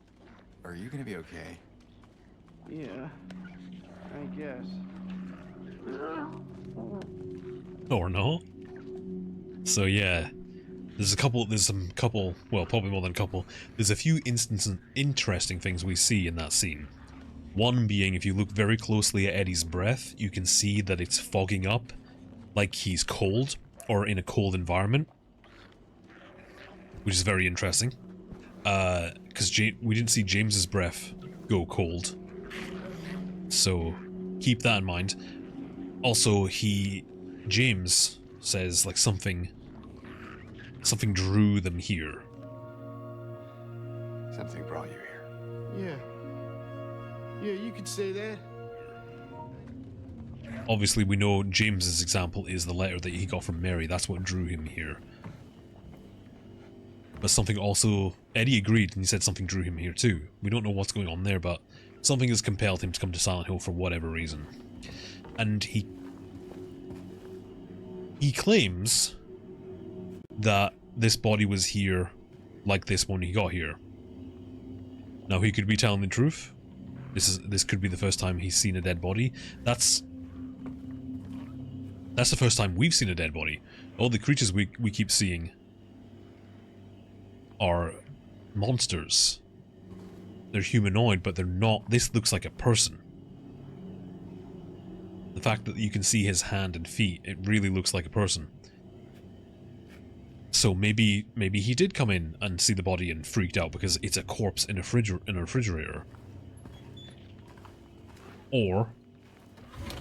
S2: are you gonna be okay?
S3: Yeah. I guess.
S1: Or no? So yeah, there's well, probably more than a couple. There's a few interesting things we see in that scene. One being, if you look very closely at Eddie's breath, you can see that it's fogging up, like he's cold, or in a cold environment. Which is very interesting. Because we didn't see James's breath go cold. So, keep that in mind. Also, James says, like, something drew them here.
S2: Something brought you here.
S3: Yeah. Yeah, you could say that.
S1: Obviously, we know James's example is the letter that he got from Mary. That's what drew him here. But something also... Eddie agreed, and he said something drew him here too. We don't know what's going on there, but something has compelled him to come to Silent Hill for whatever reason. And he claims that this body was here like this when he got here. Now, he could be telling the truth. This could be the first time he's seen a dead body. That's the first time we've seen a dead body. All the creatures we keep seeing are monsters. They're humanoid, but they're not. This looks like a person. The fact that you can see his hand and feet, it really looks like a person. So maybe he did come in and see the body and freaked out because it's a corpse in a refrigerator. Or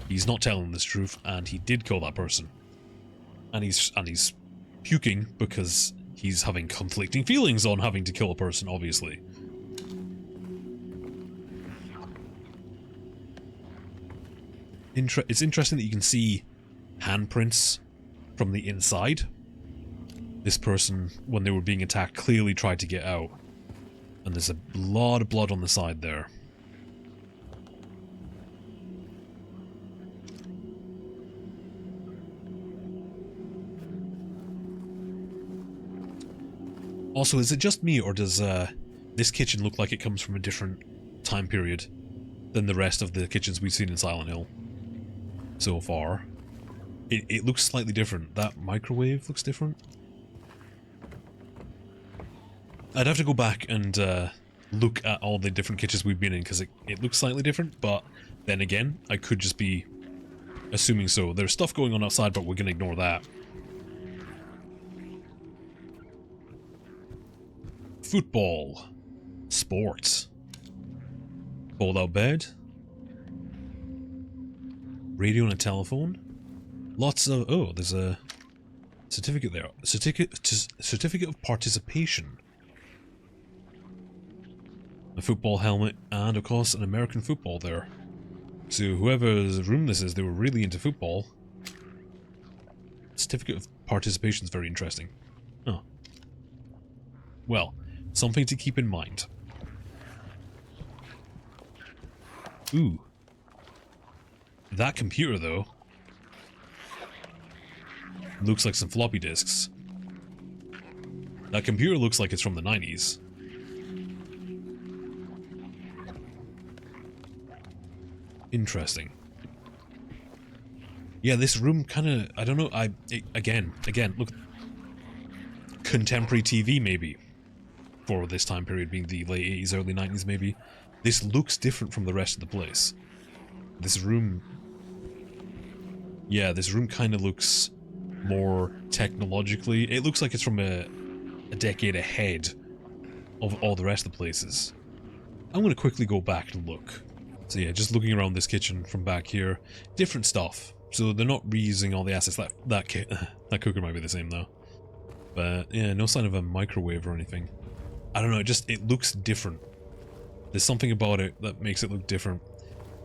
S1: he's not telling this truth and he did kill that person. And he's puking because he's having conflicting feelings on having to kill a person, obviously. It's interesting that you can see handprints from the inside. This person, when they were being attacked, clearly tried to get out. And there's a lot of blood on the side there. Also, is it just me, or does this kitchen look like it comes from a different time period than the rest of the kitchens we've seen in Silent Hill so far? It looks slightly different. That microwave looks different. I'd have to go back and look at all the different kitchens we've been in, because it looks slightly different, but then again, I could just be assuming so. There's stuff going on outside, but we're going to ignore that. Football. Sports. Fold-out bed. Radio and a telephone. Lots of... Oh, there's a certificate there. Certificate of participation. A football helmet, and of course an American football there. So whoever's room this is, they were really into football. Certificate of participation is very interesting. Oh. Well, something to keep in mind. Ooh. That computer, though, looks like some floppy disks. That computer looks like it's from the 90s. Interesting. Yeah, this room kind of... I don't know, again, look... Contemporary TV, maybe. For this time period being the late 80s, early 90s, maybe. This looks different from the rest of the place. This room... Yeah, this room kind of looks more technologically... It looks like it's from a decade ahead of all the rest of the places. I'm going to quickly go back and look. So yeah, just looking around this kitchen from back here, different stuff. So they're not reusing all the assets. That cooker might be the same though. But yeah, no sign of a microwave or anything. I don't know, it looks different. There's something about it that makes it look different.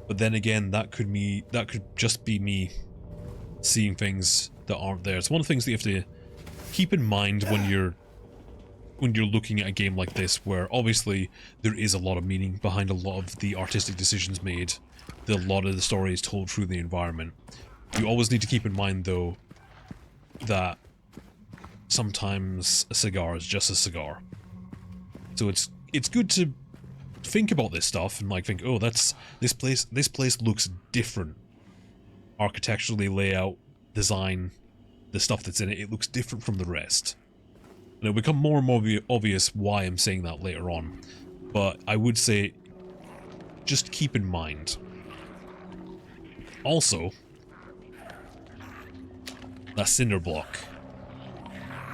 S1: But then again, that could just be me seeing things that aren't there. It's one of the things that you have to keep in mind when you're looking at a game like this, where obviously there is a lot of meaning behind a lot of the artistic decisions made. A lot of the story is told through the environment. You always need to keep in mind, though, that sometimes a cigar is just a cigar. So it's good to think about this stuff and like think, oh, this place looks different. Architecturally, layout, design, the stuff that's in it, it looks different from the rest. And it'll become more and more obvious why I'm saying that later on. But I would say, just keep in mind. Also, that cinder block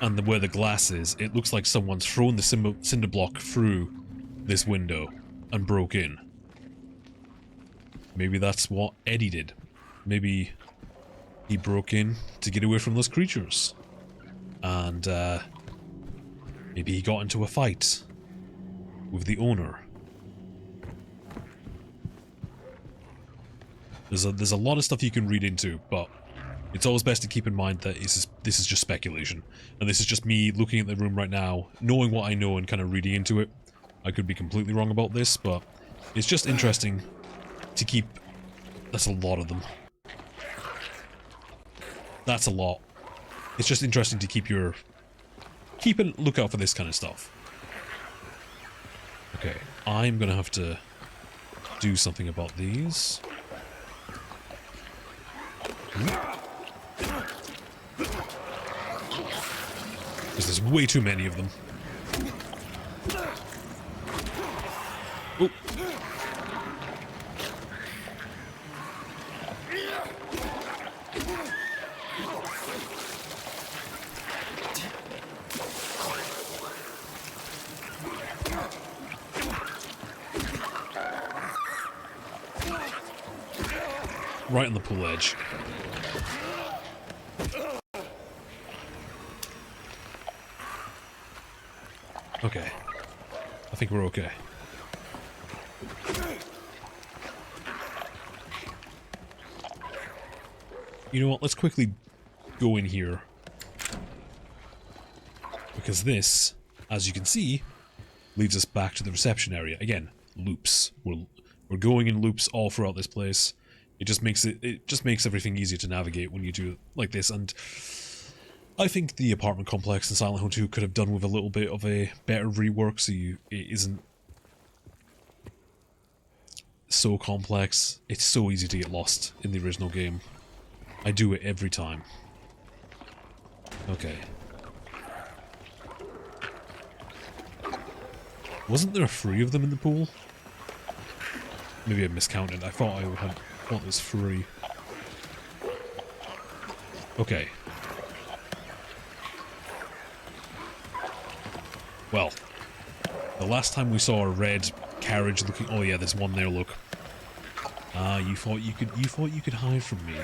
S1: and where the glass is, it looks like someone's thrown the cinder block through this window and broke in. Maybe that's what Eddie did. Maybe he broke in to get away from those creatures. And maybe he got into a fight with the owner. There's a lot of stuff you can read into, but it's always best to keep in mind that this is just speculation. And this is just me looking at the room right now, knowing what I know and kind of reading into it. I could be completely wrong about this, but it's just interesting to keep... That's a lot of them. That's a lot. It's just interesting to keep a lookout for this kind of stuff. Okay, I'm gonna have to do something about these. Because there's way too many of them. Oh. Right on the pool edge. Okay. I think we're okay. You know what? Let's quickly go in here. Because this, as you can see, leads us back to the reception area. Again, loops. We're going in loops all throughout this place. It just makes everything easier to navigate when you do it like this, and I think the apartment complex in Silent Hill 2 could have done with a little bit of a better rework, so it isn't so complex. It's so easy to get lost in the original game. I do it every time. Okay. Wasn't there 3 of them in the pool? Maybe I miscounted. I thought it was 3. Okay. Well, the last time we saw a red carriage looking... Oh yeah, there's one there, look. Ah, you thought you could hide from me.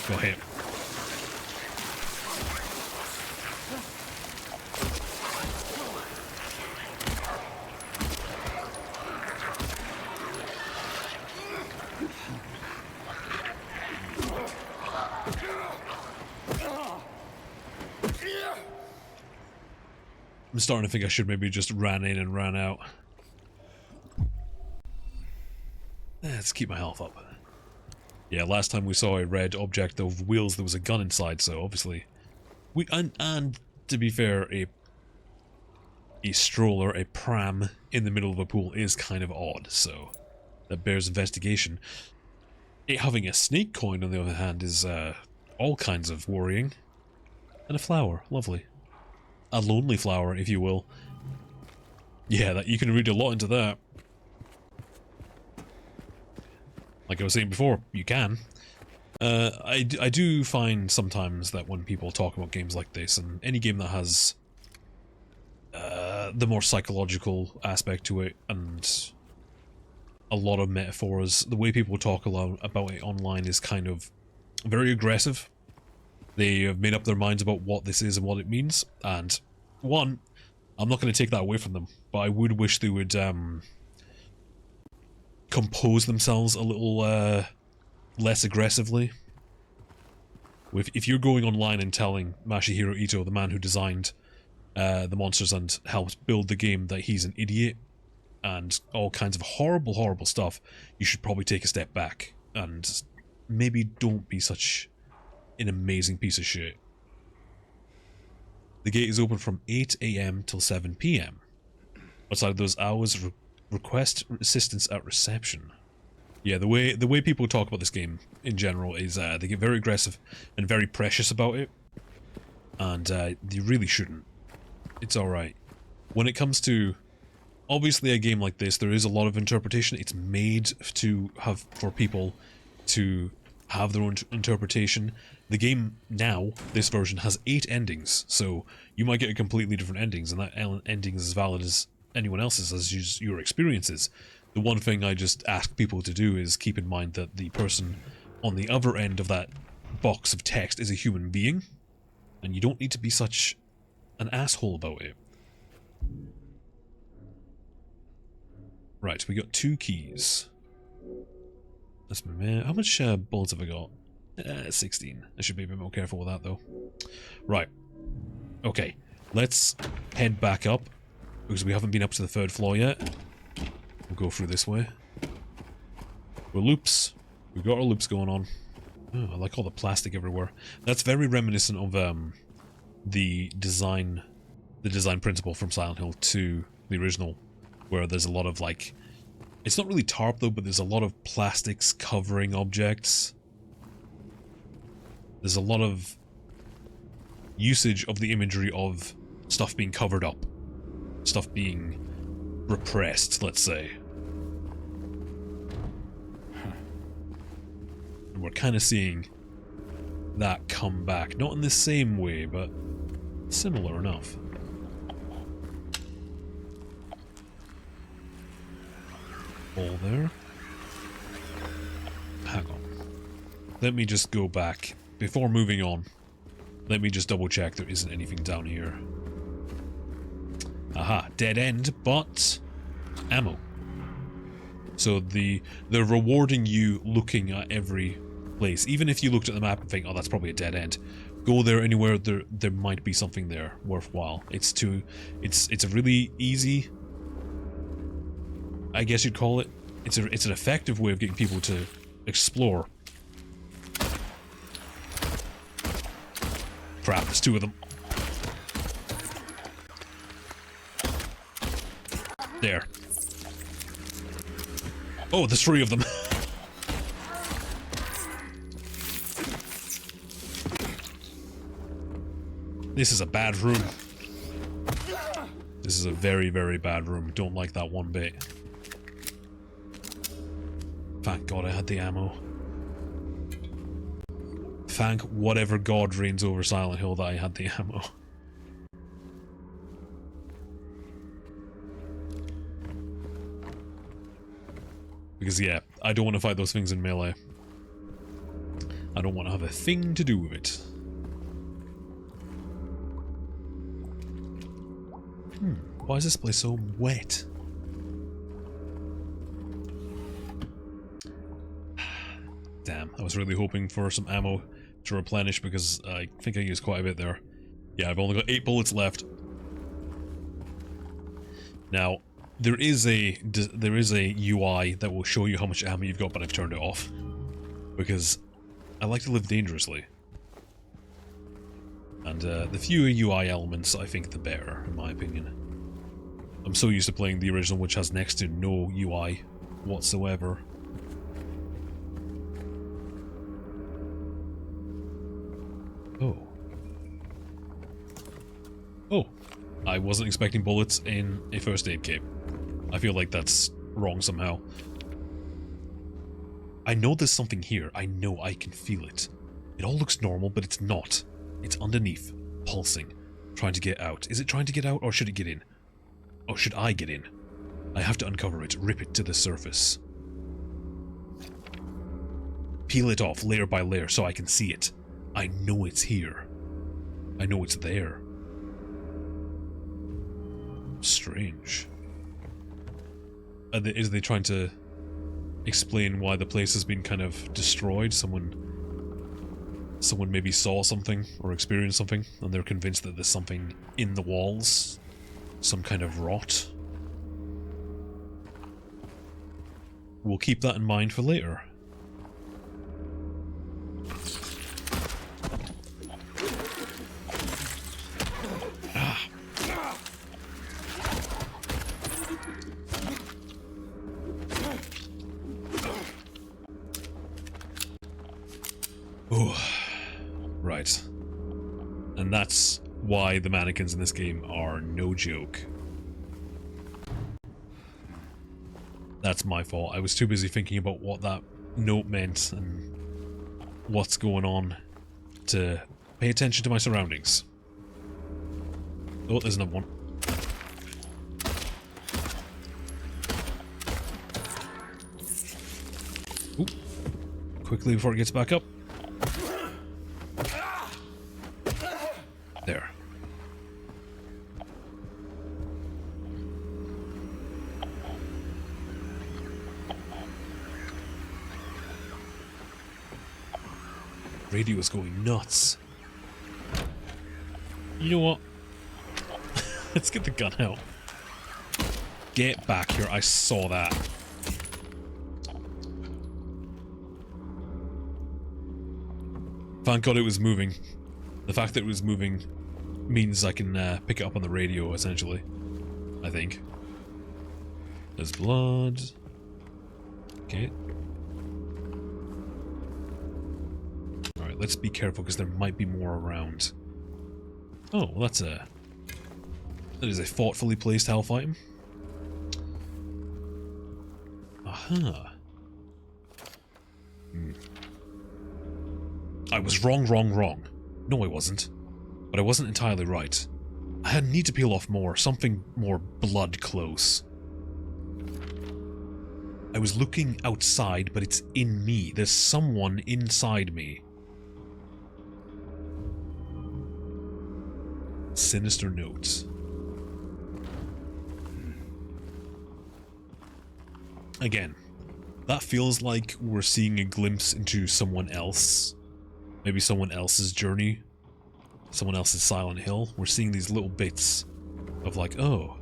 S1: Got hit. I'm starting to think I should maybe just ran in and ran out. Let's keep my health up. Yeah, last time we saw a red object of wheels, there was a gun inside, so obviously... And to be fair, a stroller, a pram, in the middle of a pool is kind of odd, so that bears investigation. It having a snake coin, on the other hand, is all kinds of worrying. And a flower, lovely. a lonely flower, if you will. Yeah, that you can read a lot into that. Like I was saying before, you can. I do find sometimes that when people talk about games like this, and any game that has the more psychological aspect to it, and a lot of metaphors, the way people talk about it online is kind of very aggressive. They have made up their minds about what this is and what it means, and one, I'm not going to take that away from them, but I would wish they would compose themselves a little less aggressively. If you're going online and telling Masahiro Ito, the man who designed the monsters and helped build the game, that he's an idiot and all kinds of horrible, horrible stuff, you should probably take a step back and maybe don't be such an amazing piece of shit. The gate is open from 8 AM till 7 PM. Outside of those hours, request assistance at reception. Yeah, the way people talk about this game in general is they get very aggressive and very precious about it, and you really shouldn't. It's alright. When it comes to, obviously, a game like this, there is a lot of interpretation. It's made to have for people to have their own interpretation. The game now, this version, has 8 endings, so you might get a completely different endings, and that ending is as valid as anyone else's, as your experiences. The one thing I just ask people to do is keep in mind that the person on the other end of that box of text is a human being, and you don't need to be such an asshole about it. Right, we got 2 keys. That's my man. How much bullets have I got? 16. I should be a bit more careful with that, though. Right. Okay. Let's head back up, because we haven't been up to the 3rd floor yet. We'll go through this way. We're loops. We've got our loops going on. Oh, I like all the plastic everywhere. That's very reminiscent of the design principle from Silent Hill 2, the original, where there's a lot of, like, it's not really tarp though, but there's a lot of plastics covering objects. There's a lot of usage of the imagery of stuff being covered up, stuff being repressed, let's say. And we're kind of seeing that come back, not in the same way, but similar enough. All there. Hang on. Let me just go back. Before moving on, let me just double check there isn't anything down here. Aha, dead end, but ammo. So they're rewarding you looking at every place. Even if you looked at the map and think, oh, that's probably a dead end. Go there anywhere there might be something there worthwhile. It's a really easy, I guess you'd call it. It's an effective way of getting people to explore. Crap, there's 2 of them. There. Oh, there's 3 of them. This is a bad room. This is a very, very bad room. Don't like that one bit. Thank God I had the ammo. Thank whatever God reigns over Silent Hill that I had the ammo. Because yeah, I don't want to fight those things in melee. I don't want to have a thing to do with it. Why is this place so wet? Damn, I was really hoping for some ammo to replenish because I think I used quite a bit there. Yeah, I've only got 8 bullets left. Now, there is a UI that will show you how much ammo you've got, but I've turned it off because I like to live dangerously. And the fewer UI elements, I think, the better, in my opinion. I'm so used to playing the original, which has next to no UI whatsoever. Oh. Oh, I wasn't expecting bullets in a first aid kit. I feel like that's wrong somehow. I know there's something here. I know I can feel it. It all looks normal, but it's not. It's underneath, pulsing, trying to get out. Is it trying to get out, or should it get in? Or should I get in? I have to uncover it, rip it to the surface. Peel it off layer by layer so I can see it. I know it's here. I know it's there. Strange. Are they trying to explain why the place has been kind of destroyed? Someone maybe saw something or experienced something, and they're convinced that there's something in the walls, some kind of rot. We'll keep that in mind for later. Oh, right. And that's why the mannequins in this game are no joke. That's my fault. I was too busy thinking about what that note meant and what's going on to pay attention to my surroundings. Oh, there's another one. Ooh. Quickly before it gets back up. There. Radio is going nuts. You know what? Let's get the gun out. Get back here. I saw that. Thank God it was moving. The fact that it was moving means I can pick it up on the radio, essentially. I think. There's blood. Okay. Alright, let's be careful because there might be more around. Oh, well that is a thoughtfully placed health item. Aha. I was wrong. No, I wasn't. But I wasn't entirely right. I had need to peel off more, something more blood close. I was looking outside, but it's in me. There's someone inside me. Sinister notes. Again, that feels like we're seeing a glimpse into someone else. Maybe someone else's journey. Someone else's Silent Hill. We're seeing these little bits of like, oh,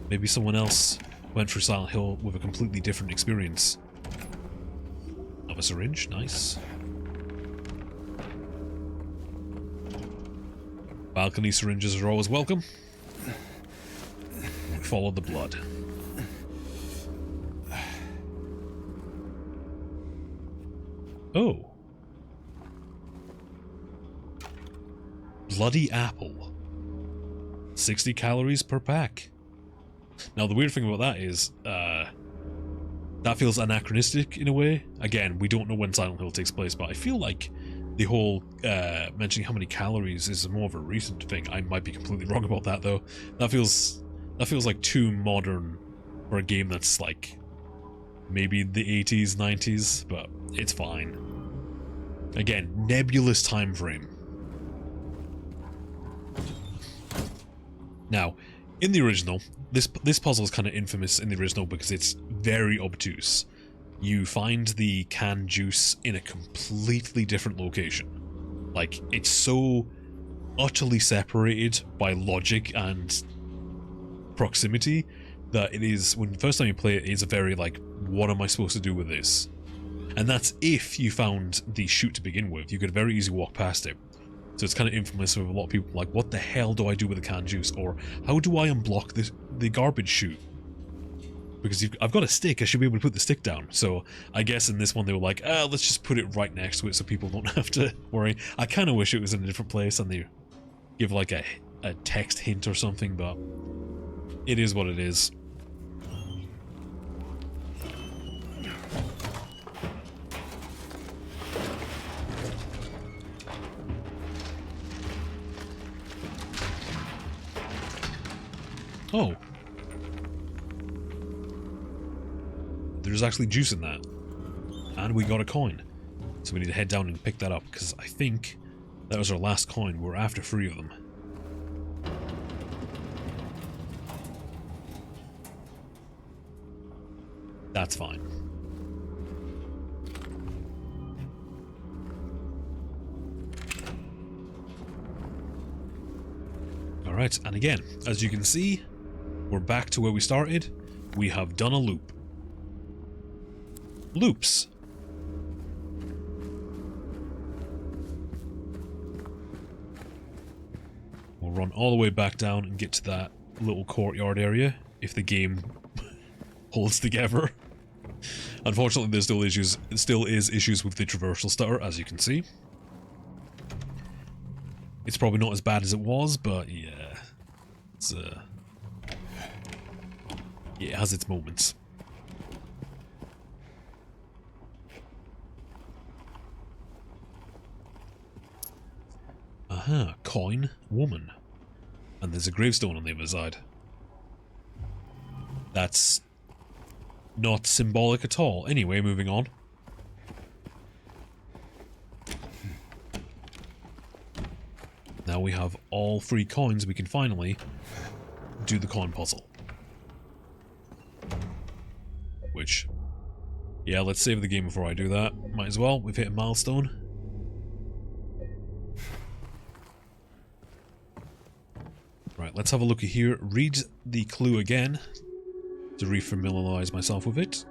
S1: maybe someone else went through Silent Hill with a completely different experience. Of a syringe, nice. Balcony syringes are always welcome. Follow the blood. Oh. Bloody apple. 60 calories per pack. Now the weird thing about that is, that feels anachronistic in a way. Again, we don't know when Silent Hill takes place, but I feel like the whole mentioning how many calories is more of a recent thing. I might be completely wrong about that though. That feels like too modern for a game that's like maybe the 80s, 90s, but it's fine. Again, nebulous time frame. Now, in the original, this puzzle is kind of infamous in the original because it's very obtuse. You find the canned juice in a completely different location. Like, it's so utterly separated by logic and proximity that it is, when the first time you play it, it's a very like, what am I supposed to do with this? And that's if you found the chute to begin with. You could very easily walk past it. So it's kind of infamous with a lot of people like, what the hell do I do with the canned juice? Or how do I unblock the garbage chute? Because I've got a stick, I should be able to put the stick down. So I guess in this one they were like, let's just put it right next to it so people don't have to worry. I kind of wish it was in a different place and they give like a a text hint or something, but it is what it is. Oh. There's actually juice in that. And we got a coin. So we need to head down and pick that up, because I think that was our last coin. We're after 3 of them. That's fine. Alright, and again, as you can see, we're back to where we started. We have done a loop. Loops. We'll run all the way back down and get to that little courtyard area, if the game holds together. Unfortunately, there's still is issues with the traversal stutter, as you can see. It's probably not as bad as it was, but yeah, it's yeah, it has its moments. Aha, coin, woman. And there's a gravestone on the other side. That's not symbolic at all. Anyway, moving on. Now we have all 3 coins, we can finally do the coin puzzle. Which, yeah, let's save the game before I do that. Might as well, we've hit a milestone. Right, let's have a look at here. Read the clue again to refamiliarize myself with it.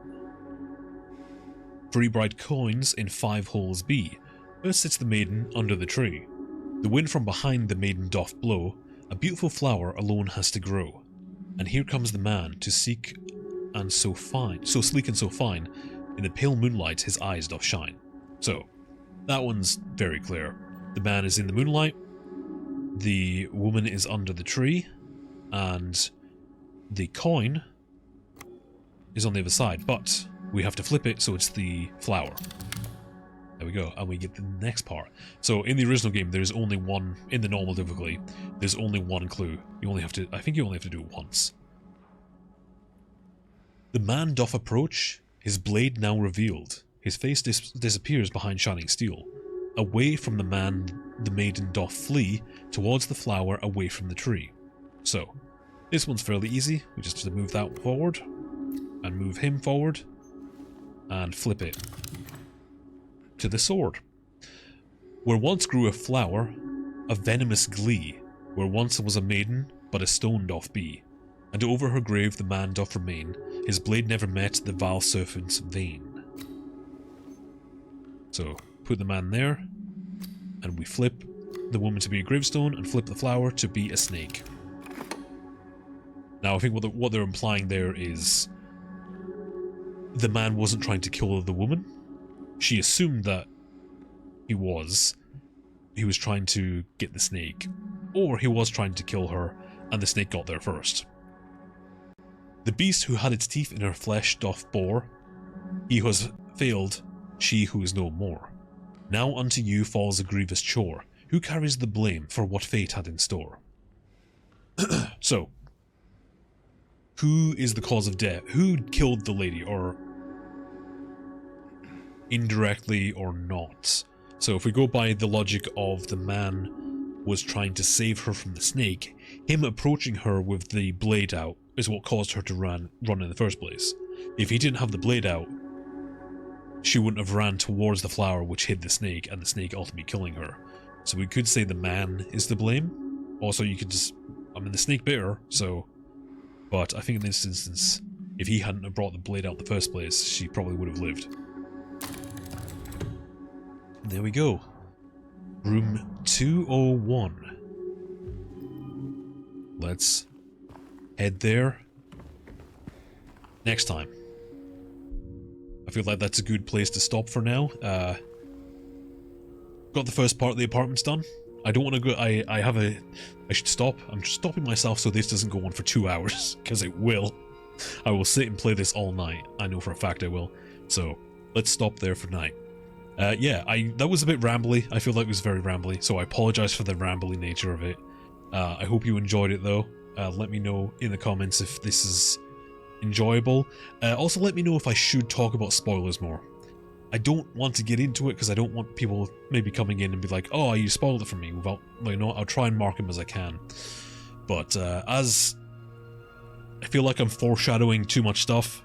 S1: 3 bright coins in 5 holes B. First sits the maiden under the tree. The wind from behind the maiden doth blow, a beautiful flower alone has to grow. And here comes the man to seek and so fine, so sleek and so fine, in the pale moonlight his eyes doth shine. So, that one's very clear. The man is in the moonlight, the woman is under the tree, and the coin is on the other side, but we have to flip it so it's the flower. There we go, and we get the next part. So in the original game, there's only one, in the normal difficulty, there's only one clue. You only have to, I think you only have to do it once. The man doth approach, his blade now revealed. His face disappears behind shining steel. Away from the man, the maiden doth flee, towards the flower, away from the tree. So, this one's fairly easy. We just have to move that forward, and move him forward, and flip it to the sword. Where once grew a flower, a venomous glee, where once was a maiden, but a stone doth be, and over her grave the man doth remain, his blade never met the vile serpent's vein. So, put the man there, and we flip the woman to be a gravestone, and flip the flower to be a snake. Now, I think what they're implying there is the man wasn't trying to kill the woman. She assumed that he was trying to get the snake, or he was trying to kill her, and the snake got there first. The beast who had its teeth in her flesh doth bore, he who has failed, she who is no more. Now unto you falls a grievous chore, who carries the blame for what fate had in store? So, who is the cause of death? Who killed the lady, or indirectly or not? So if we go by the logic of the man was trying to save her from the snake, him approaching her with the blade out is what caused her to run in the first place. If he didn't have the blade out, she wouldn't have ran towards the flower which hid the snake, and the snake ultimately killing her. So we could say the man is to blame. Also, you could just, I mean, the snake bit her, so, but I think in this instance, if he hadn't have brought the blade out in the first place, she probably would have lived. There we go. Room 201. Let's head there next time. I feel like that's a good place to stop for now. Got the first part of the apartments done. I don't want to go. I should stop. I'm just stopping myself so this doesn't go on for 2 hours, because it will. I will sit and play this all night. I know for a fact I will. So let's stop there for tonight. Yeah, that was a bit rambly. I feel like it was very rambly, so I apologize for the rambly nature of it. I hope you enjoyed it though. Let me know in the comments if this is enjoyable. Also let me know if I should talk about spoilers more. I don't want to get into it because I don't want people maybe coming in and be like, oh, you spoiled it for me. Without, you know, I'll try and mark them as I can. But as I feel like I'm foreshadowing too much stuff,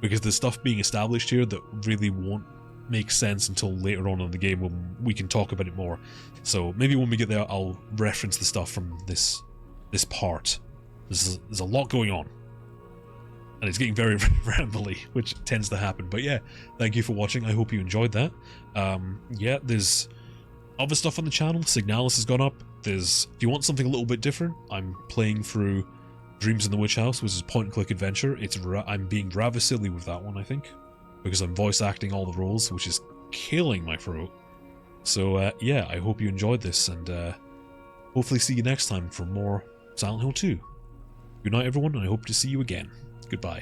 S1: because there's stuff being established here that really won't make sense until later on in the game when we can talk about it more. So maybe when we get there, I'll reference the stuff from this part. There's a lot going on. And it's getting very rambly, which tends to happen. But yeah, thank you for watching. I hope you enjoyed that. Yeah, there's other stuff on the channel. Signalis has gone up. If you want something a little bit different, I'm playing through Dreams in the Witch House, which is a point-and-click adventure. I'm being rather silly with that one, I think, because I'm voice acting all the roles, which is killing my throat. So yeah, I hope you enjoyed this, and hopefully see you next time for more Silent Hill 2. Good night, everyone, and I hope to see you again. Goodbye.